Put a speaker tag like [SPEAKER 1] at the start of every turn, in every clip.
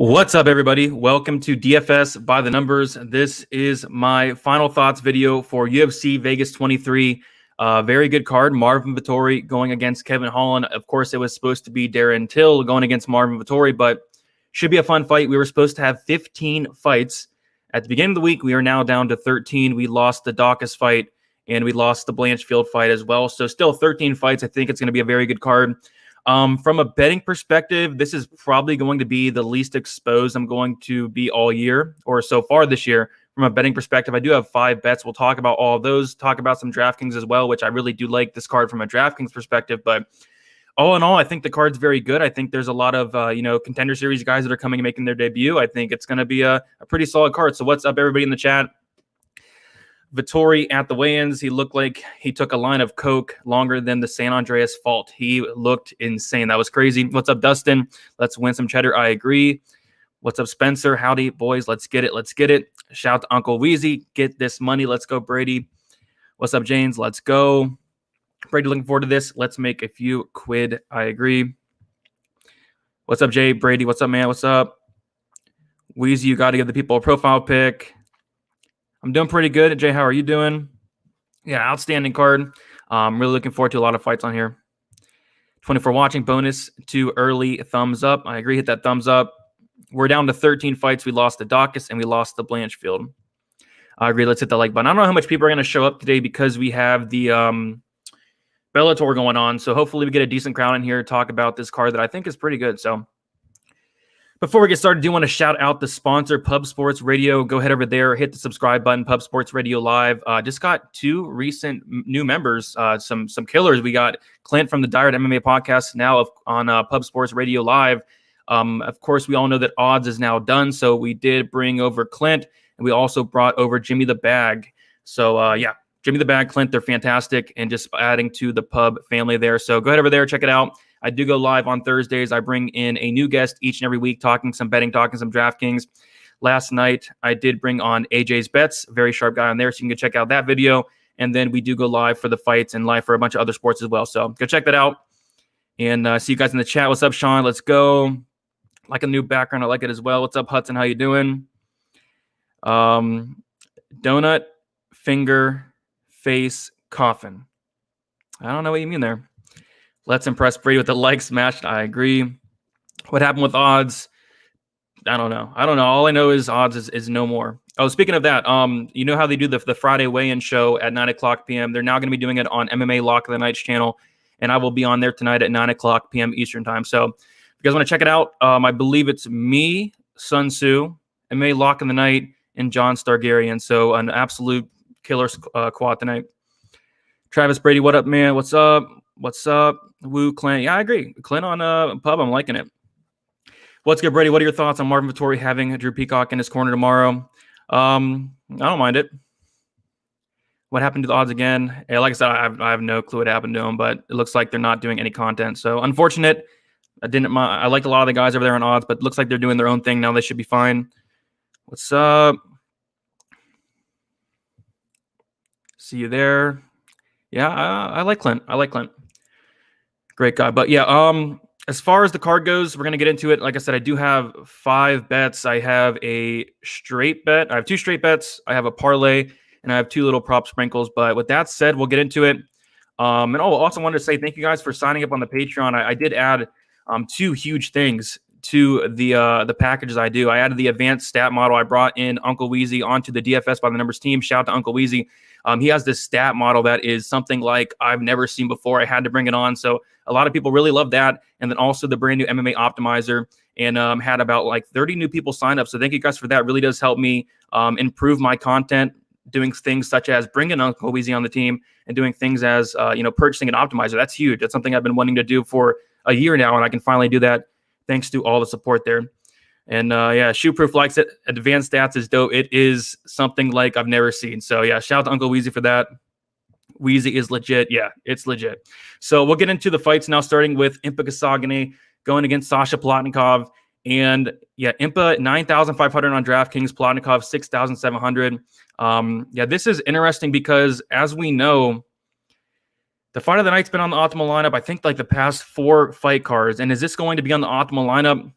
[SPEAKER 1] What's up, everybody? Welcome to DFS by the Numbers. This is my final thoughts video for UFC Vegas 23. Very good card. Marvin Vettori going against Kevin Holland. Of course, it was supposed to be Darren Till going against Marvin Vettori, but should be a fun fight. We were supposed to have 15 fights. At the beginning of the week, we are now down to 13. We lost the Dawkins fight, and we lost the Blanchfield fight as well. So still 13 fights. I think it's going to be a very good card. From a betting perspective, this is probably going to be the least exposed I'm going to be all year or so far this year. From a betting perspective, I do have 5 bets. We'll talk about all of those, talk about some Draftkings as well, which I really do like this card from a Draftkings perspective. But all in all, I think the card's very good. I think there's a lot of, contender series guys that are coming and making their debut. I think it's going to be a pretty solid card. So what's up, everybody in the chat? Vettori at the weigh-ins, he looked like he took a line of coke longer than the San Andreas Fault. He looked insane. That was crazy. What's up, Dustin? Let's win some cheddar. I agree. What's up, Spencer? Howdy, boys. Let's get it. Let's get it. Shout out to Uncle Weezy. Get this money. Let's go, Brady. What's up, James? Let's go. Brady, looking forward to this. Let's make a few quid. I agree. What's up, Jay? Brady, what's up, man? What's up? Weezy, you got to give the people a profile pic. I'm doing pretty good. Jay, how are you doing? Yeah, outstanding card. I'm really looking forward to a lot of fights on here. 24 watching. Bonus too early. Thumbs up. I agree. Hit that thumbs up. We're down to 13 fights. We lost the Dawkins and we lost the Blanchfield. I agree. Let's hit the like button. I don't know how much people are going to show up today because we have the Bellator going on. So hopefully we get a decent crowd in here to talk about this card that I think is pretty good. So before we get started, I do want to shout out the sponsor, Pub Sports Radio. Go ahead over there, hit the subscribe button, Pub Sports Radio Live. Just got 2 recent new members, some killers. We got Clint from the Dired MMA podcast now on Pub Sports Radio Live. Of course, we all know that odds is now done, so we did bring over Clint, and we also brought over Jimmy the Bag. So, Jimmy the Bag, Clint, they're fantastic, and just adding to the Pub family there. So go ahead over there, check it out. I do go live on Thursdays. I bring in a new guest each and every week, talking some betting, talking some DraftKings. Last night, I did bring on AJ's Bets, very sharp guy on there, so you can go check out that video. And then we do go live for the fights and live for a bunch of other sports as well. So go check that out. And see you guys in the chat. What's up, Sean? Let's go. Like a new background. I like it as well. What's up, Hudson? How you doing? Donut, finger, face, coffin. I don't know what you mean there. Let's impress Brady with the like smashed. I agree. What happened with odds? I don't know. All I know is odds is no more. Oh, speaking of that, you know how they do the Friday weigh-in show at 9 o'clock p.m. They're now going to be doing it on MMA Lock of the Night's channel, and I will be on there tonight at 9 o'clock p.m. Eastern time. So if you guys want to check it out, I believe it's me, Sun Tzu, MMA Lock of the Night, and John Stargarian. So an absolute killer quad tonight. Travis Brady, what up, man? What's up? What's up? Woo, Clint. Yeah, I agree. Clint on Pub, I'm liking it. What's good, Brady? What are your thoughts on Marvin Vettori having Drew Peacock in his corner tomorrow? I don't mind it. What happened to the odds again? Yeah, like I said, I have no clue what happened to him, but it looks like they're not doing any content. So unfortunate. I liked a lot of the guys over there on odds, but it looks like they're doing their own thing now. They should be fine. What's up? See you there. Yeah, I like Clint. Great guy. But yeah, as far as the card goes, we're going to get into it. Like I said, I do have 5 bets. I have a straight bet. I have 2 straight bets. I have a parlay, and I have 2 little prop sprinkles. But with that said, we'll get into it. And also wanted to say thank you guys for signing up on the Patreon. I did add 2 huge things to the packages I do. I added the advanced stat model. I brought in Uncle Weezy onto the DFS by the Numbers team. Shout out to Uncle Weezy. He has this stat model that is something like I've never seen before. I had to bring it on. So a lot of people really love that. And then also the brand new MMA optimizer, and had about like 30 new people sign up. So thank you guys for that. It really does help me improve my content, doing things such as bringing Uncle Weezy on the team and doing things as, purchasing an optimizer. That's huge. That's something I've been wanting to do for a year now, and I can finally do that thanks to all the support there. And Shoeproof likes it. Advanced stats is dope. It is something like I've never seen. So yeah, shout out to Uncle Weezy for that. Weezy is legit. Yeah, it's legit. So we'll get into the fights now, starting with Impa Kasanganay going against Sasha Plotnikov. And yeah, Impa 9,500 on DraftKings, Plotnikov 6,700. This is interesting because, as we know, The fight of the night's been on the optimal lineup, I think, like the past 4 fight cards. And is this going to be on the optimal lineup?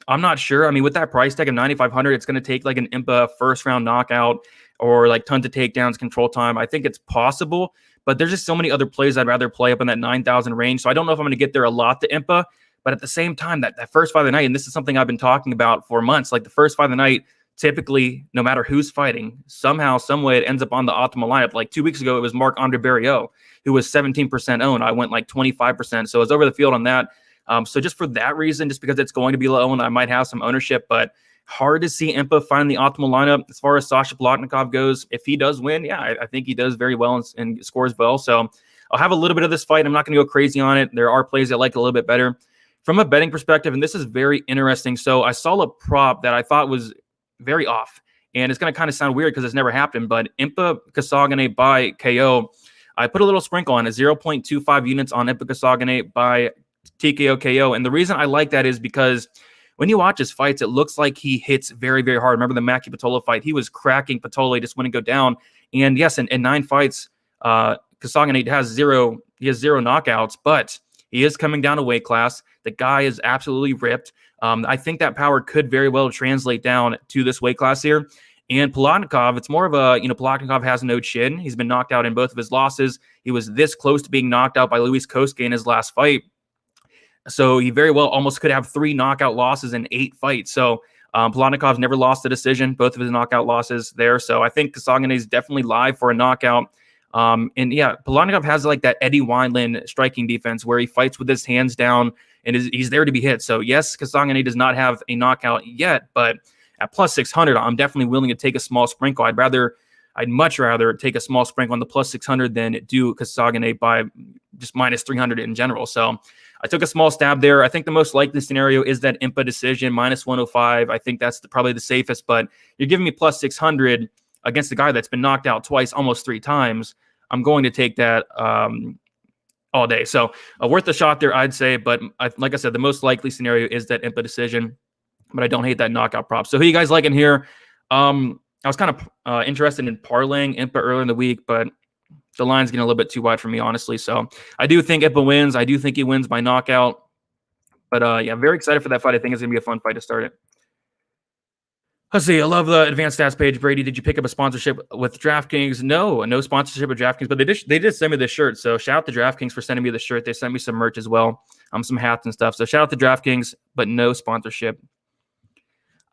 [SPEAKER 1] I'm not sure. I mean, with that price tag of 9,500, it's going to take like an Impa first round knockout or like tons of takedowns, control time. I think it's possible, but there's just so many other plays I'd rather play up in that 9,000 range. So I don't know if I'm going to get there a lot to Impa, but at the same time, that first fight of the night, and this is something I've been talking about for months, like the first fight of the night, typically, no matter who's fighting, somehow, some way, it ends up on the optimal lineup. Like 2 weeks ago, it was Marc-Andre Barriault, who was 17% owned. I went like 25%. So I was over the field on that. So just for that reason, just because it's going to be low and I might have some ownership, but hard to see Impa find the optimal lineup. As far as Sasha Plotnikov goes, if he does win, yeah, I think he does very well and scores well. So I'll have a little bit of this fight. I'm not going to go crazy on it. There are plays I like a little bit better. From a betting perspective, and this is very interesting. So I saw a prop that I thought was very off, and it's going to kind of sound weird because it's never happened, but Impa Kasanganay by KO, I put a little sprinkle on it, 0.25 units on Impa Kasanganay by TKO KO. And the reason I like that is because when you watch his fights, it looks like he hits very, very hard. Remember the Maki Patola fight? He was cracking Patola, just wouldn't go down. And yes, in 9 fights, Kasanganay has zero knockouts, but he is coming down a weight class. The guy is absolutely ripped. I think that power could very well translate down to this weight class here. And Plotnikov, it's more of a, Plotnikov has no chin. He's been knocked out in both of his losses. He was this close to being knocked out by Luis Kosuke in his last fight. So he very well almost could have 3 knockout losses in 8 fights. So Plotnikov's never lost a decision, both of his knockout losses there. So I think Kasanganay is definitely live for a knockout. And yeah, Plotnikov has like that Eddie Wineland striking defense where he fights with his hands down and he's there to be hit. So yes, Kasanganay does not have a knockout yet, but at plus 600, I'm definitely willing to take a small sprinkle. I'd much rather take a small sprinkle on the plus 600 than do Kasanganay by just minus 300 in general. So I took a small stab there. I think the most likely scenario is that Impa decision, minus 105. I think that's probably the safest, but you're giving me plus 600 against a guy that's been knocked out twice, almost 3 times. I'm going to take that all day. So worth a shot there, I'd say. But like I said, the most likely scenario is that Impa decision, but I don't hate that knockout prop. So who you guys liking here? I was kind of interested in parlaying Impa earlier in the week, but the line's getting a little bit too wide for me, honestly. So I do think Impa wins. I do think he wins by knockout. But yeah, very excited for that fight. I think it's going to be a fun fight to start it. Let's see. I love the advanced stats page. Brady, did you pick up a sponsorship with DraftKings? No sponsorship with DraftKings, but they did send me this shirt. So shout out to DraftKings for sending me the shirt. They sent me some merch as well, some hats and stuff. So shout out to DraftKings, but no sponsorship.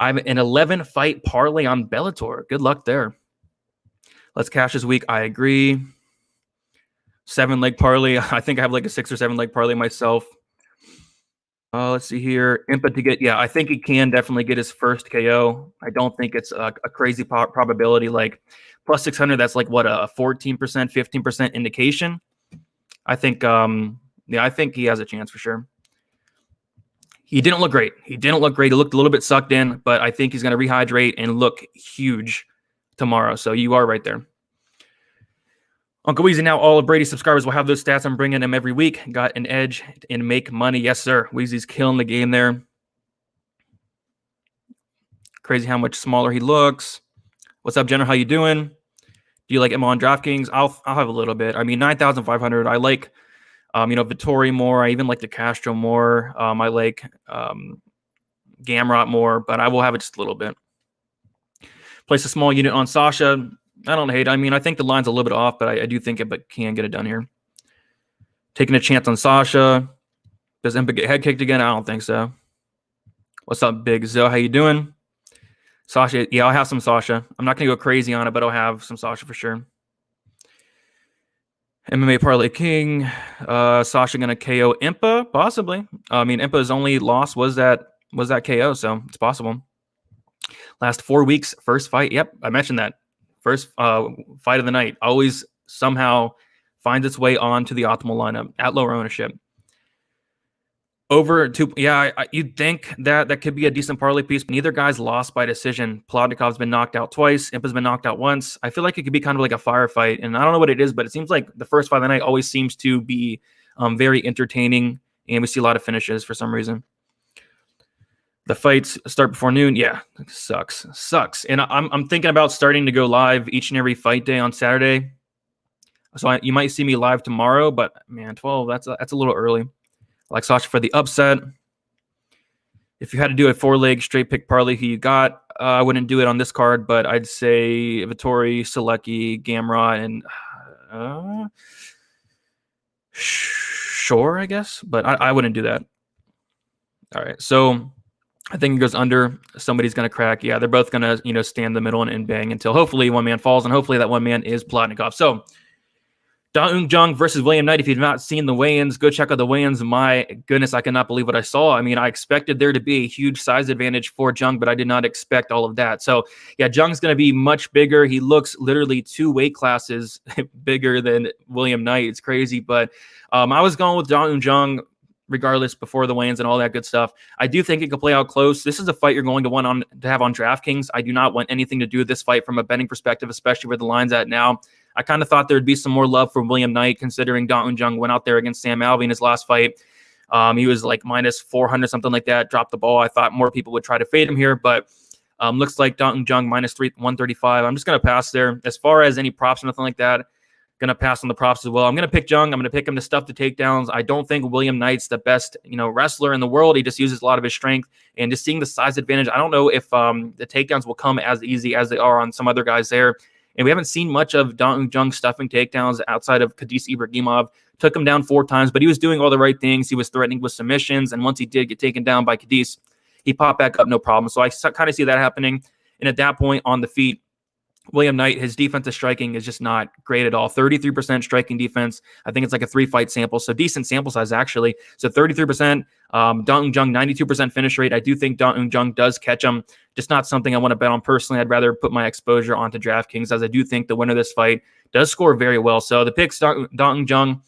[SPEAKER 1] I'm an 11-fight parlay on Bellator. Good luck there. Let's cash this week. I agree. 7-leg parlay. I think I have like a 6 or 7-leg parlay myself. Let's see here. Impa to get, yeah, I think he can definitely get his first KO. I don't think it's a crazy probability. Like plus 600, that's like what, a 14%, 15% indication. I think, I think he has a chance for sure. He didn't look great. He looked a little bit sucked in, but I think he's going to rehydrate and look huge tomorrow. So you are right there. Uncle Weezy, now all of Brady's subscribers will have those stats. I'm bringing them every week. Got an edge and make money. Yes, sir. Weezy's killing the game there. Crazy how much smaller he looks. What's up, Jenner? How you doing? Do you like him on DraftKings? I'll have a little bit. I mean, 9,500. I like, Vittori more. I even like the Castro more. I like Gamrot more, but I will have it just a little bit. Place a small unit on Sasha. I don't hate it. I mean, I think the line's a little bit off, but I do think it can get it done here. Taking a chance on Sasha. Does Impa get head kicked again? I don't think so. What's up, Big Zo? How you doing? Sasha, yeah, I'll have some Sasha. I'm not going to go crazy on it, but I'll have some Sasha for sure. MMA Parlay King. Sasha going to KO Impa? Possibly. I mean, Impa's only loss was that KO, so it's possible. Last 4 weeks, first fight. Yep, I mentioned that. First fight of the night. Always somehow finds its way onto the optimal lineup at lower ownership. Over 2, yeah, you'd think that could be a decent parlay piece, but neither guy's lost by decision. Plotnikov's been knocked out twice. Impa's been knocked out once. I feel like it could be kind of like a firefight, and I don't know what it is, but it seems like the first fight of the night always seems to be very entertaining, and we see a lot of finishes for some reason. The fights start before noon. Yeah, sucks. And I'm thinking about starting to go live each and every fight day on Saturday. So you might see me live tomorrow, but man, 12, that's a little early. I like Sasha for the upset. If you had to do a 4-leg straight pick parlay, who you got? I wouldn't do it on this card, but I'd say Vittori, Selecki, Gamrot, and Shore, I guess. But I wouldn't do that. All right, so I think it goes under. Somebody's going to crack. Yeah, they're both going to, stand in the middle and bang until hopefully one man falls, and hopefully that one man is Plotnikov. So Da Eun Jung versus William Knight. If you've not seen the weigh-ins, go check out the weigh-ins. My goodness, I cannot believe what I saw. I mean, I expected there to be a huge size advantage for Jung, but I did not expect all of that. So, yeah, Jung's going to be much bigger. He looks literally 2 weight classes bigger than William Knight. It's crazy, but I was going with Da Eun Jung regardless before the weigh-ins and all that good stuff. I do think it could play out close. This is a fight you're going to want to have on DraftKings. I do not want anything to do with this fight from a betting perspective, especially where the line's at now. I kind of thought there would be some more love for William Knight, considering Da Eun Jung went out there against Sam Alvey in his last fight. He was like minus 400, something like that, dropped the ball. I thought more people would try to fade him here, but looks like Da Eun Jung minus 135. I'm just going to pass there. As far as any props or nothing like that, going to pass on the props as well. I'm going to pick Jung. I'm going to pick him to stuff the takedowns. I don't think William Knight's the best, wrestler in the world. He just uses a lot of his strength, and just seeing the size advantage, I don't know if the takedowns will come as easy as they are on some other guys there. And we haven't seen much of Da Eun Jung stuffing takedowns outside of Khadis Ibragimov. Took him down 4 times, but he was doing all the right things. He was threatening with submissions, and once he did get taken down by Khadis, he popped back up, no problem. So I kind of see that happening. And at that point on the feet, William Knight, his defensive striking is just not great at all. 33% striking defense. I think it's like a 3-fight sample, so decent sample size actually. So 33%. Da Eun Jung, 92% finish rate. I do think Da Eun Jung does catch him. Just not something I want to bet on personally. I'd rather put my exposure onto DraftKings, as I do think the winner of this fight does score very well. So the picks, Da Eun Jung.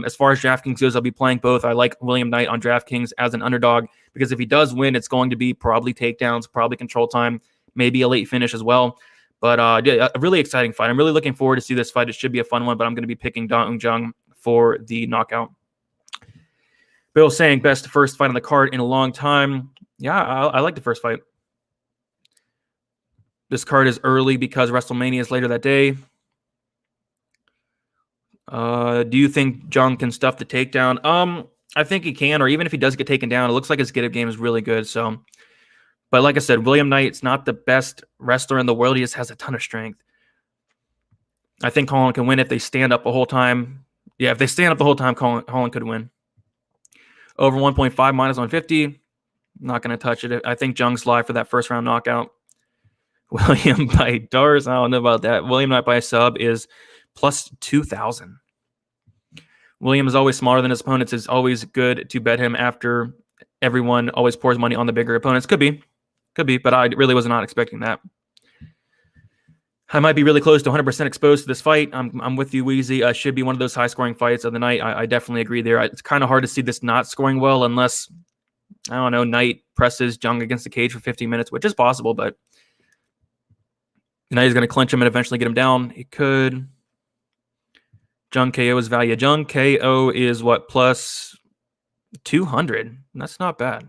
[SPEAKER 1] As far as DraftKings goes, I'll be playing both. I like William Knight on DraftKings as an underdog, because if he does win, it's going to be probably takedowns, probably control time, maybe a late finish as well. But yeah, a really exciting fight. I'm really looking forward to see this fight. It should be a fun one, but I'm going to be picking Da Eun Jung for the knockout. Bill saying best first fight on the card in a long time. Yeah, I like the first fight. This card is early because WrestleMania is later that day. Do you think Jung can stuff the takedown? I think he can, or even if he does get taken down, it looks like his get-up game is really good. So. But like I said, William Knight's not the best wrestler in the world. He just has a ton of strength. I think Holland can win if they stand up the whole time. Yeah, if they stand up the whole time, Holland could win. Over 1.5 minus 150. Not going to touch it. I think Jung's live for that first round knockout. William by Dars. I don't know about that. William Knight by sub is plus 2,000. William is always smaller than his opponents. It's always good to bet him after everyone always pours money on the bigger opponents. Could be, but I really was not expecting that. I might be really close to 100% exposed to this fight. I'm with you, Wheezy. Should be one of those high-scoring fights of the night. I definitely agree there. It's kind of hard to see this not scoring well unless, I don't know, Knight presses Jung against the cage for 15 minutes, which is possible, but Knight is going to clinch him and eventually get him down. He could. Jung KO is value. Jung KO is what, plus 200? That's not bad.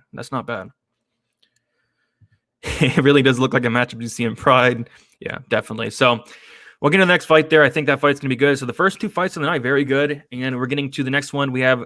[SPEAKER 1] It really does look like a matchup you see in Pride. Yeah, definitely. So we'll get to the next fight there. I think that fight's going to be good. So the first 2 fights of the night, very good. And we're getting to the next one. We have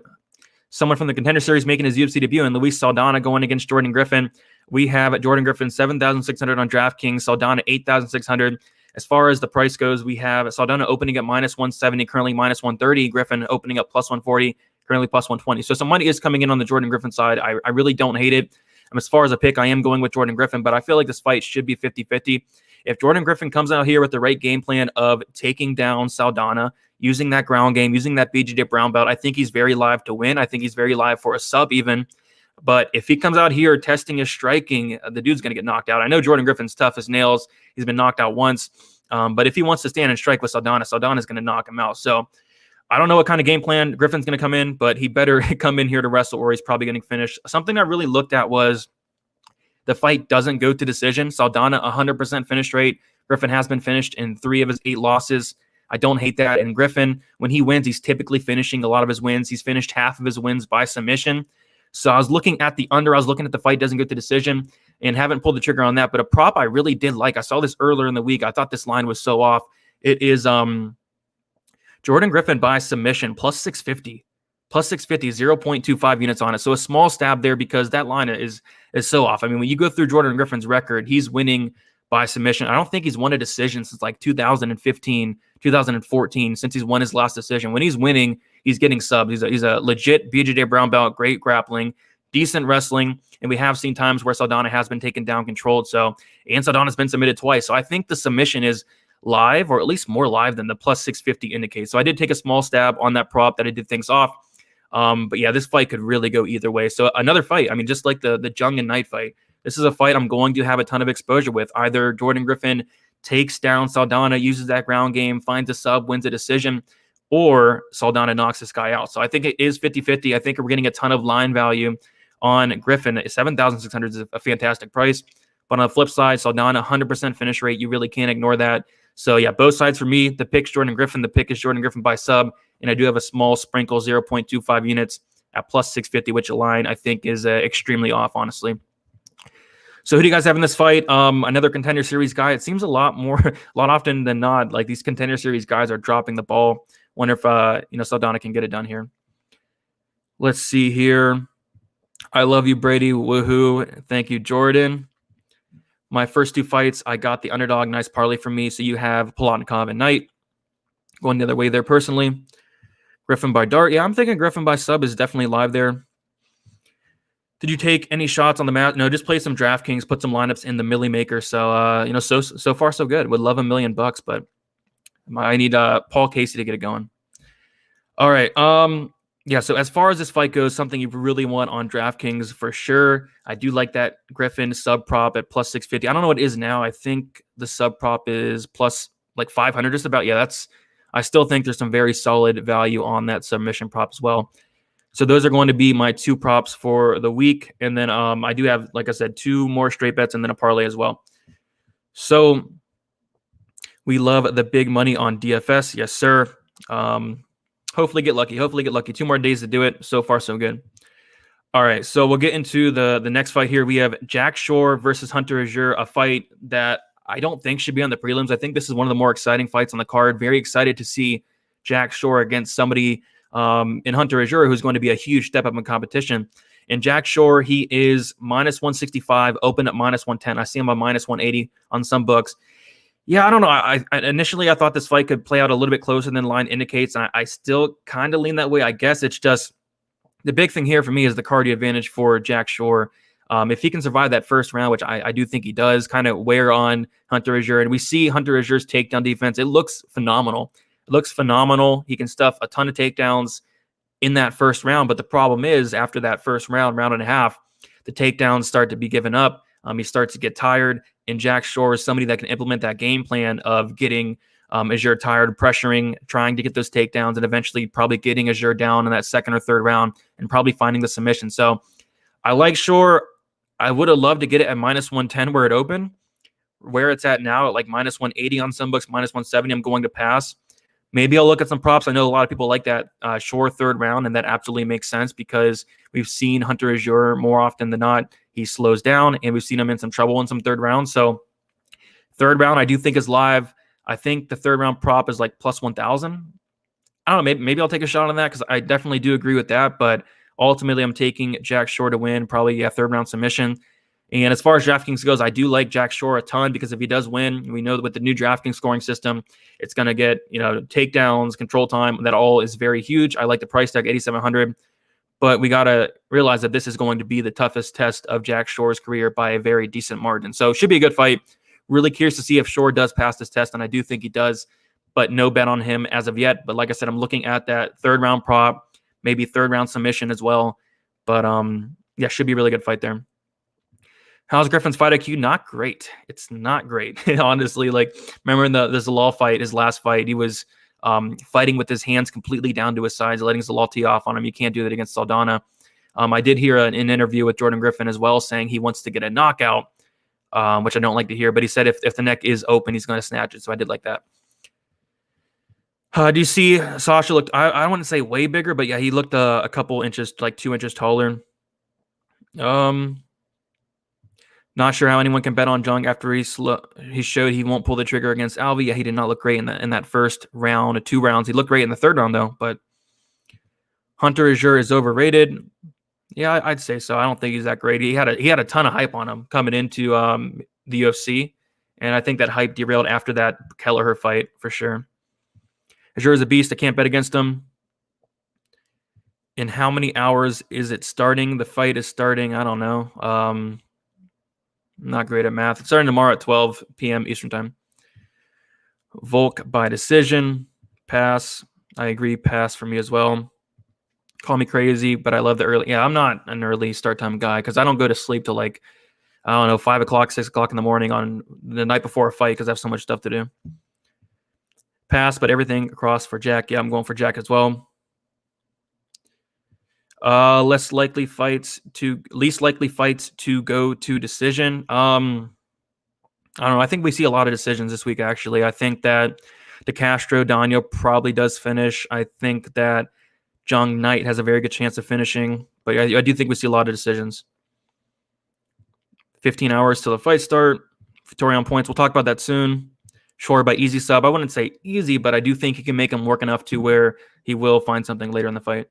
[SPEAKER 1] someone from the Contender Series making his UFC debut, and Luis Saldana going against Jordan Griffin. We have Jordan Griffin 7,600 on DraftKings, Saldana 8,600. As far as the price goes, we have Saldana opening at minus 170, currently minus 130. Griffin opening up plus 140, currently plus 120. So some money is coming in on the Jordan Griffin side. I really don't hate it. As far as a pick, I am going with Jordan Griffin, but I feel like this fight should be 50-50. If Jordan Griffin comes out here with the right game plan of taking down Saldana, using that ground game, using that BJJ brown belt, I think he's very live to win. I think he's very live for a sub even. But if he comes out here testing his striking, the dude's going to get knocked out. I know Jordan Griffin's tough as nails. He's been knocked out once. But if he wants to stand and strike with Saldana, Saldana's going to knock him out. So I don't know what kind of game plan Griffin's going to come in, but he better come in here to wrestle or he's probably getting finished. Something I really looked at was the fight doesn't go to decision. Saldana, 100% finish rate. Griffin has been finished in 3 of his 8 losses. I don't hate that. And Griffin, when he wins, he's typically finishing a lot of his wins. He's finished half of his wins by submission. So I was looking at the under. I was looking at the fight doesn't go to decision and haven't pulled the trigger on that. But a prop I really did like. I saw this earlier in the week. I thought this line was so off. It is Jordan Griffin by submission plus 650. plus 650, 0.25 units on it. So a small stab there because that line is so off. I mean, when you go through Jordan Griffin's record, he's winning by submission. I don't think he's won a decision since like 2015, 2014, since he's won his last decision. When he's winning, he's getting subs. He's a legit BJJ brown belt, great grappling, decent wrestling. And we have seen times where Saldana has been taken down, controlled. And Saldana's been submitted twice. So I think the submission is live, or at least more live than the plus 650 indicates. So I did take a small stab on that prop that I did things off. But yeah, this fight could really go either way. So another fight, I mean, just like the Jung and Knight fight, this is a fight I'm going to have a ton of exposure with. Either Jordan Griffin takes down Saldana, uses that ground game, finds a sub, wins a decision, or Saldana knocks this guy out. So I think it is 50-50. I think we're getting a ton of line value on Griffin. 7,600 is a fantastic price. But on the flip side, Saldana, 100% finish rate. You really can't ignore that. So yeah, both sides for me. The pick's Jordan Griffin. The pick is Jordan Griffin by sub. And I do have a small sprinkle, 0.25 units at plus 650, which a line I think is extremely off, honestly. So who do you guys have in this fight? Another Contender Series guy. It seems a lot often than not, like these Contender Series guys are dropping the ball. Wonder if Saldana can get it done here. Let's see here. I love you, Brady. Woohoo! Thank you, Jordan. My first two fights, I got the underdog. Nice parlay for me. So you have Palatnikov and Knight going the other way there. Personally, Griffin by dart. Yeah, I'm thinking Griffin by sub is definitely live there. Did you take any shots on the mat? No, just play some Draftkings, put some lineups in the Millie Maker. So, so far so good. Would love $1 million, but I need Paul Casey to get it going. All right. Yeah, so as far as this fight goes, something you really want on DraftKings for sure. I do like that Griffin sub prop at plus 650. I don't know what it is now. I think the sub prop is plus like 500 just about. Yeah, I still think there's some very solid value on that submission prop as well. So those are going to be my two props for the week. And then I do have, like I said, two more straight bets and then a parlay as well. So we love the big money on DFS. Yes, sir. Hopefully get lucky. 2 more days to do it. So far, so good. All right, so we'll get into the next fight here. We have Jack Shore versus Hunter Azure, a fight that I don't think should be on the prelims. I think this is one of the more exciting fights on the card. Very excited to see Jack Shore against somebody in Hunter Azure who's going to be a huge step up in competition. And Jack Shore, he is minus 165, open at minus 110. I see him on minus 180 on some books. Yeah, I don't know. I initially I thought this fight could play out a little bit closer than line indicates, and I still kind of lean that way. I guess it's just the big thing here for me is the cardio advantage for Jack Shore. If he can survive that first round, which I do think he does, kind of wear on Hunter Azure, and we see Hunter Azure's takedown defense. It looks phenomenal. He can stuff a ton of takedowns in that first round, but the problem is after that first round and a half, the takedowns start to be given up. He starts to get tired, and Jack Shore is somebody that can implement that game plan of getting Azure tired, pressuring, trying to get those takedowns, and eventually probably getting Azure down in that second or third round and probably finding the submission. So I like Shore. I would have loved to get it at minus 110 where it opened. Where it's at now at like minus 180 on some books, minus 170, I'm going to pass. Maybe I'll look at some props. I know a lot of people like that Shore third round, and that absolutely makes sense because we've seen Hunter Azure more often than not. He slows down, and we've seen him in some trouble in some third rounds. So third round, I do think is live. I think the third round prop is like plus 1,000. I don't know. Maybe I'll take a shot on that because I definitely do agree with that. But ultimately, I'm taking Jack Shore to win, probably third round submission. And as far as DraftKings goes, I do like Jack Shore a ton because if he does win, we know that with the new DraftKings scoring system, it's going to get takedowns, control time. That all is very huge. I like the price tag, 8,700. But we got to realize that this is going to be the toughest test of Jack Shore's career by a very decent margin. So it should be a good fight. Really curious to see if Shore does pass this test, and I do think he does, but no bet on him as of yet. But like I said, I'm looking at that third round prop, maybe third round submission as well. But should be a really good fight there. How's Griffin's fight IQ? Not great. It's not great. Honestly, remember in the Zalal fight, his last fight, he was fighting with his hands completely down to his sides, letting Zalal tee off on him. You can't do that against Saldana. I did hear an interview with Jordan Griffin as well saying he wants to get a knockout, which I don't like to hear, but he said if the neck is open, he's going to snatch it. So I did like that. Do you see Sasha looked, I wouldn't say way bigger, but yeah, he looked a couple inches, like 2 inches taller. Not sure how anyone can bet on Jung after he showed he won't pull the trigger against Alvey. Yeah, he did not look great in that first round, 2 rounds. He looked great in the third round though. But Hunter Azure is overrated. Yeah, I'd say so. I don't think he's that great. He had a ton of hype on him coming into the UFC, and I think that hype derailed after that Kelleher fight for sure. Azure is a beast. I can't bet against him. In how many hours is it starting? The fight is starting. I don't know. Not great at math. It's starting tomorrow at 12 p.m. Eastern time. Volk by decision. Pass. I agree. Pass for me as well. Call me crazy, but I love the early. Yeah, I'm not an early start time guy because I don't go to sleep till like, I don't know, 5 o'clock, 6 o'clock in the morning on the night before a fight because I have so much stuff to do. Pass, but everything across for Jack. Yeah, I'm going for Jack as well. Least likely fights to go to decision. I don't know. I think we see a lot of decisions this week, actually. I think that De Castro Daniel probably does finish. I think that Jung Knight has a very good chance of finishing, but I do think we see a lot of decisions. 15 hours till the fight start. Victoria on points. We'll talk about that soon. Shore by easy sub. I wouldn't say easy, but I do think he can make him work enough to where he will find something later in the fight.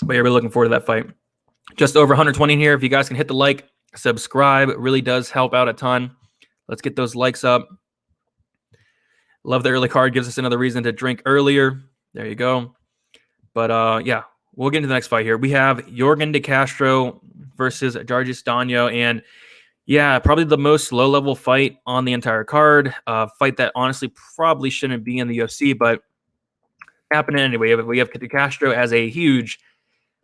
[SPEAKER 1] But yeah, we're looking forward to that fight. Just over 120 here. If you guys can hit the like, subscribe, it really does help out a ton. Let's get those likes up. Love the early card. Gives us another reason to drink earlier. There you go. But yeah, we'll get into the next fight here. We have Yorgan De Castro versus Jargis Danyo. And yeah, probably the most low-level fight on the entire card. Fight that honestly probably shouldn't be in the UFC, but happening anyway. We have De Castro as a huge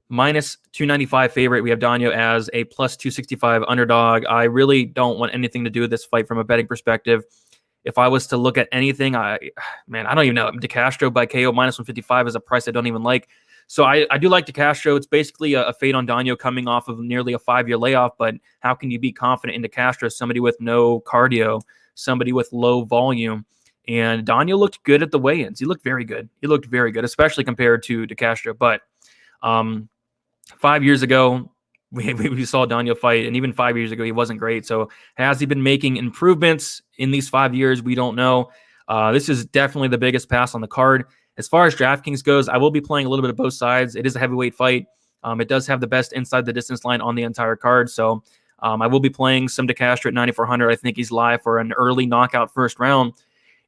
[SPEAKER 1] minus 295 favorite. We have Danyo as a plus 265 underdog. I really don't want anything to do with this fight from a betting perspective. If I was to look at anything, I don't even know. De Castro by KO minus 155 is a price I don't even like. So I do like De Castro. It's basically a fade on Danyo coming off of nearly a 5-year layoff, but how can you be confident in De Castro, somebody with no cardio, somebody with low volume? And Danyo looked good at the weigh-ins. He looked very good. He looked very good, especially compared to De Castro. But 5 years ago, we saw Danyo fight, and even 5 years ago, he wasn't great. So has he been making improvements in these 5 years? We don't know. This is definitely the biggest pass on the card. As far as DraftKings goes, I will be playing a little bit of both sides. It is a heavyweight fight. It does have the best inside the distance line on the entire card. So I will be playing some De Castro at 9,400. I think he's live for an early knockout first round.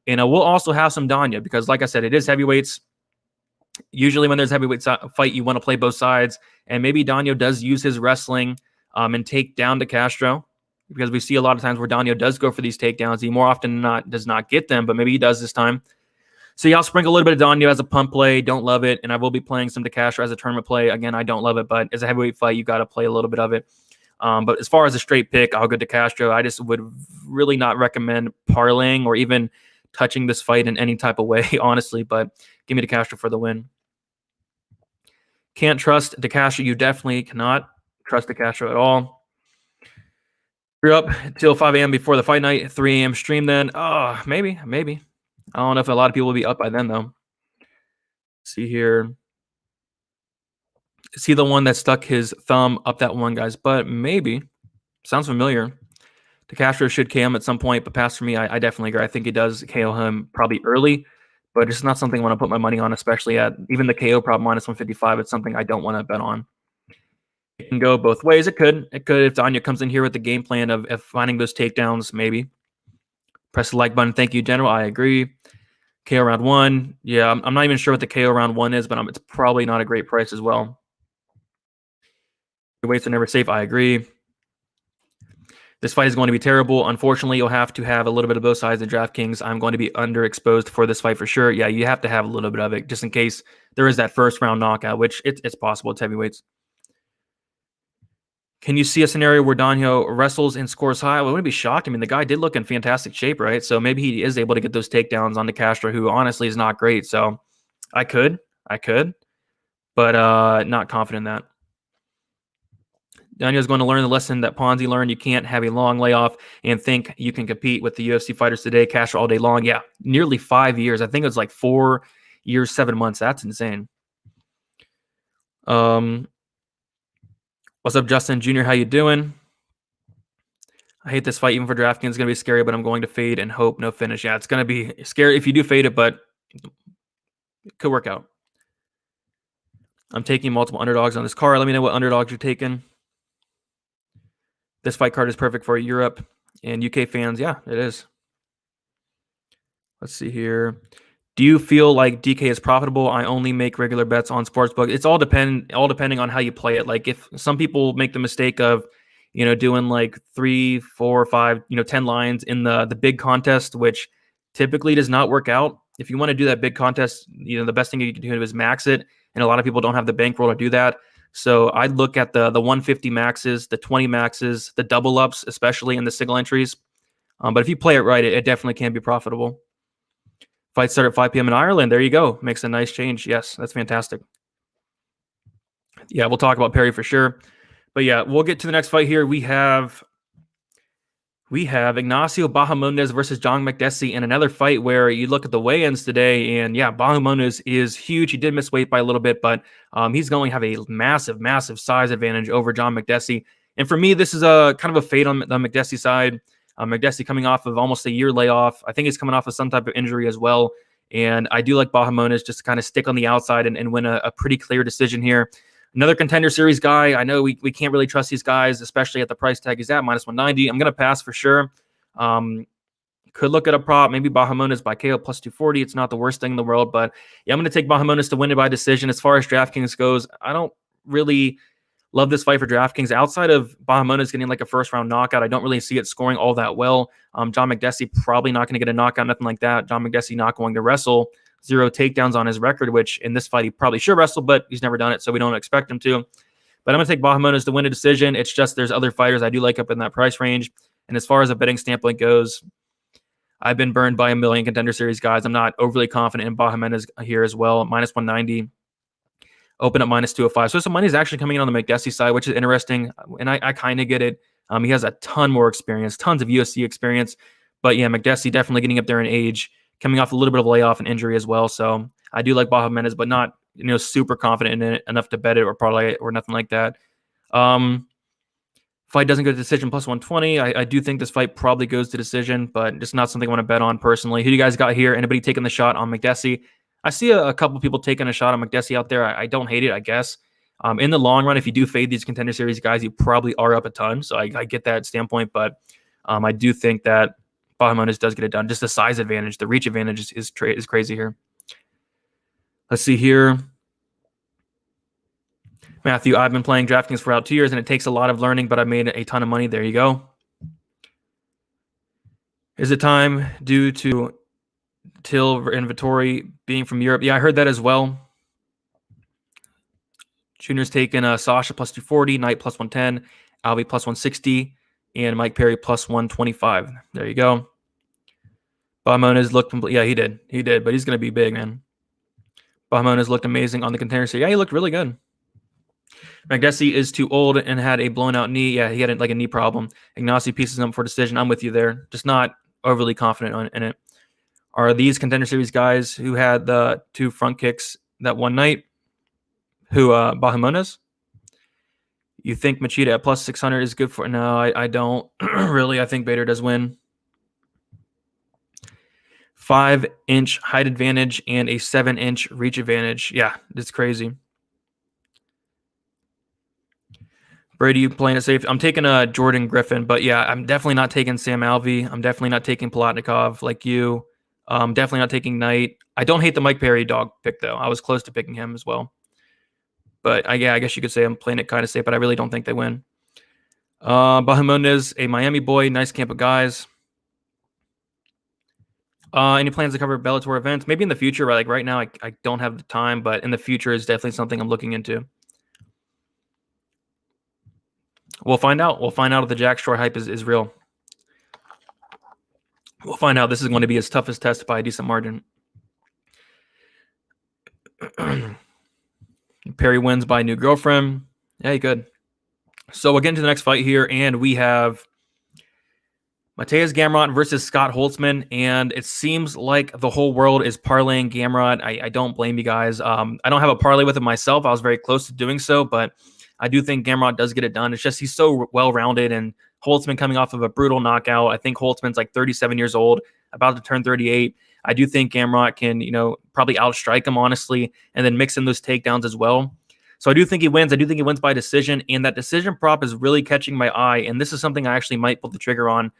[SPEAKER 1] And we'll also have some Danyo because, like I said, it is heavyweights. Usually when there's a heavyweight fight, you want to play both sides. And maybe Danyo does use his wrestling and take down De Castro, because we see a lot of times where Danyo does go for these takedowns. He more often than not does not get them, but maybe he does this time. So yeah, I'll sprinkle a little bit of Danyo as a pump play. Don't love it. And I will be playing some De Castro as a tournament play. Again, I don't love it, but as a heavyweight fight, you got to play a little bit of it. But as far as a straight pick, I'll go De Castro. I just would really not recommend parlaying or even touching this fight in any type of way, honestly. But give me De Castro for the win. Can't trust De Castro. You definitely cannot trust De Castro at all. You're up till 5 a.m. before the fight night, 3 a.m. stream then. Oh, maybe. I don't know if a lot of people will be up by then, though. See here. See the one that stuck his thumb up that one guy's butt? Maybe. Sounds familiar. De Castro should KO him at some point, but pass for me, I definitely agree. I think he does KO him probably early, but it's not something I want to put my money on, especially at even the KO prop minus 155. It's something I don't want to bet on. It can go both ways. It could if Danyo comes in here with the game plan of finding those takedowns, maybe. Press the like button. Thank you, General. I agree. KO round 1. Yeah, I'm not even sure what the KO round 1 is, but it's probably not a great price as well. Your weights are never safe. I agree. This fight is going to be terrible. Unfortunately, you'll have to have a little bit of both sides in DraftKings. I'm going to be underexposed for this fight for sure. Yeah, you have to have a little bit of it just in case there is that first round knockout, which it's possible. It's heavyweights. Can you see a scenario where Danyo wrestles and scores high? Well, I wouldn't be shocked. I mean, the guy did look in fantastic shape, right? So maybe he is able to get those takedowns on De Castro, who honestly is not great. So I could, but not confident in that. Danyo is going to learn the lesson that Ponzi learned. You can't have a long layoff and think you can compete with the UFC fighters today, cash all day long. Yeah, nearly 5 years. I think it was like 4 years, 7 months. That's insane. What's up, Justin Jr.? How you doing? I hate this fight even for DraftKings. It's going to be scary, but I'm going to fade and hope no finish. Yeah, it's going to be scary if you do fade it, but it could work out. I'm taking multiple underdogs on this card. Let me know what underdogs you're taking. This fight card is perfect for Europe and UK fans. Yeah, it is. Let's see here. Do you feel like DK is profitable? I only make regular bets on sportsbook. It's all depending on how you play it. Like if some people make the mistake of, doing like 3, 4, 5, 10 lines in the big contest, which typically does not work out. If you want to do that big contest, the best thing you can do is max it. And a lot of people don't have the bankroll to do that. So I'd look at the 150 maxes, the 20 maxes, the double ups, especially in the single entries. But if you play it right, it definitely can be profitable. Fight start at 5 p.m. in Ireland. There you go. Makes a nice change. Yes, that's fantastic. Yeah, we'll talk about Perry for sure. But yeah, we'll get to the next fight here. We have Ignacio Bahamondes versus John Makdessi in another fight where you look at the weigh-ins today, and yeah, Bahamondes is huge. He did miss weight by a little bit, but he's going to have a massive, massive size advantage over John Makdessi. And for me, this is a kind of a fade on the Makdessi side. Makdessi coming off of almost a year layoff. I think he's coming off of some type of injury as well. And I do like Bahamondes just to kind of stick on the outside and win a pretty clear decision here. Another contender series guy. I know we can't really trust these guys, especially at the price tag he's at, -190. I'm going to pass for sure. Could look at a prop, maybe Bahamondes by KO +240. It's not the worst thing in the world, but yeah, I'm going to take Bahamondes to win it by decision. As far as DraftKings goes, I don't really love this fight for DraftKings. Outside of Bahamondes getting like a first-round knockout, I don't really see it scoring all that well. John Makdessi probably not going to get a knockout, nothing like that. John Makdessi not going to wrestle. 0 takedowns on his record, which in this fight he probably should wrestle, but he's never done it, so we don't expect him to. But I'm going to take Bahamondes to win a decision. It's just there's other fighters I do like up in that price range. And as far as a betting standpoint goes, I've been burned by a million contender series guys. I'm not overly confident in Bahamondes here as well. -190. Open at -205. So some money is actually coming in on the Makdessi side, which is interesting. And I kind of get it. He has a ton more experience, tons of UFC experience. But yeah, Makdessi definitely getting up there in age, coming off a little bit of layoff and injury as well. So I do like Bahamondes, but not super confident in it enough to bet it or parlay it or nothing like that. Fight doesn't go to decision +120. I do think this fight probably goes to decision, but just not something I want to bet on personally. Who do you guys got here? Anybody taking the shot on Makdessi? I see a couple people taking a shot on Makdessi out there. I don't hate it, I guess. In the long run, if you do fade these contender series guys, you probably are up a ton. So I get that standpoint, but I do think that Bahamondes does get it done. Just the size advantage, the reach advantage is crazy here. Let's see here. Matthew, I've been playing DraftKings for about 2 years, and it takes a lot of learning, but I've made a ton of money. There you go. Is it time due to Till inventory being from Europe? Yeah, I heard that as well. Junior's taken Sasha +240, Knight +110, Alvey +160, and Mike Perry +125. There you go. Bahamondes looked complete. Yeah, he did, but he's going to be big, man. Bahamondes looked amazing on the contender series. Yeah, he looked really good. Makdessi is too old and had a blown out knee. Yeah, he had a knee problem. Ignacio pieces him for decision. I'm with you there. Just not overly confident in it. Are these contender series guys who had the 2 front kicks that one night? Who, Bahamondes? You think Machida at +600 is good for? No, I don't really. I think Bader does win. 5-inch height advantage and a 7-inch reach advantage. Yeah, it's crazy. Brady, you playing it safe? I'm taking Jordan Griffin, but yeah, I'm definitely not taking Sam Alvey. I'm definitely not taking Palatnikov like you. Definitely not taking Knight. I don't hate the Mike Perry dog pick, though. I was close to picking him as well. But yeah, I guess you could say I'm playing it kind of safe, but I really don't think they win. Bahamondes, a Miami boy, nice camp of guys. Any plans to cover Bellator events? Maybe in the future, right? Like right now, I don't have the time, but in the future is definitely something I'm looking into. We'll find out. We'll find out if the Jack Shore hype is real. We'll find out. This is going to be his toughest test by a decent margin. Perry wins by new girlfriend. Yeah, he could. So we'll get into the next fight here, and we have Mateusz Gamrot versus Scott Holtzman, and it seems like the whole world is parlaying Gamrot. I don't blame you guys. I don't have a parlay with him myself. I was very close to doing so, but I do think Gamrot does get it done. It's just he's so well-rounded, and Holtzman coming off of a brutal knockout. I think Holtzman's like 37 years old, about to turn 38. I do think Gamrot can, probably outstrike him, honestly, and then mix in those takedowns as well. So I do think he wins. I do think he wins by decision, and that decision prop is really catching my eye, and this is something I actually might pull the trigger on,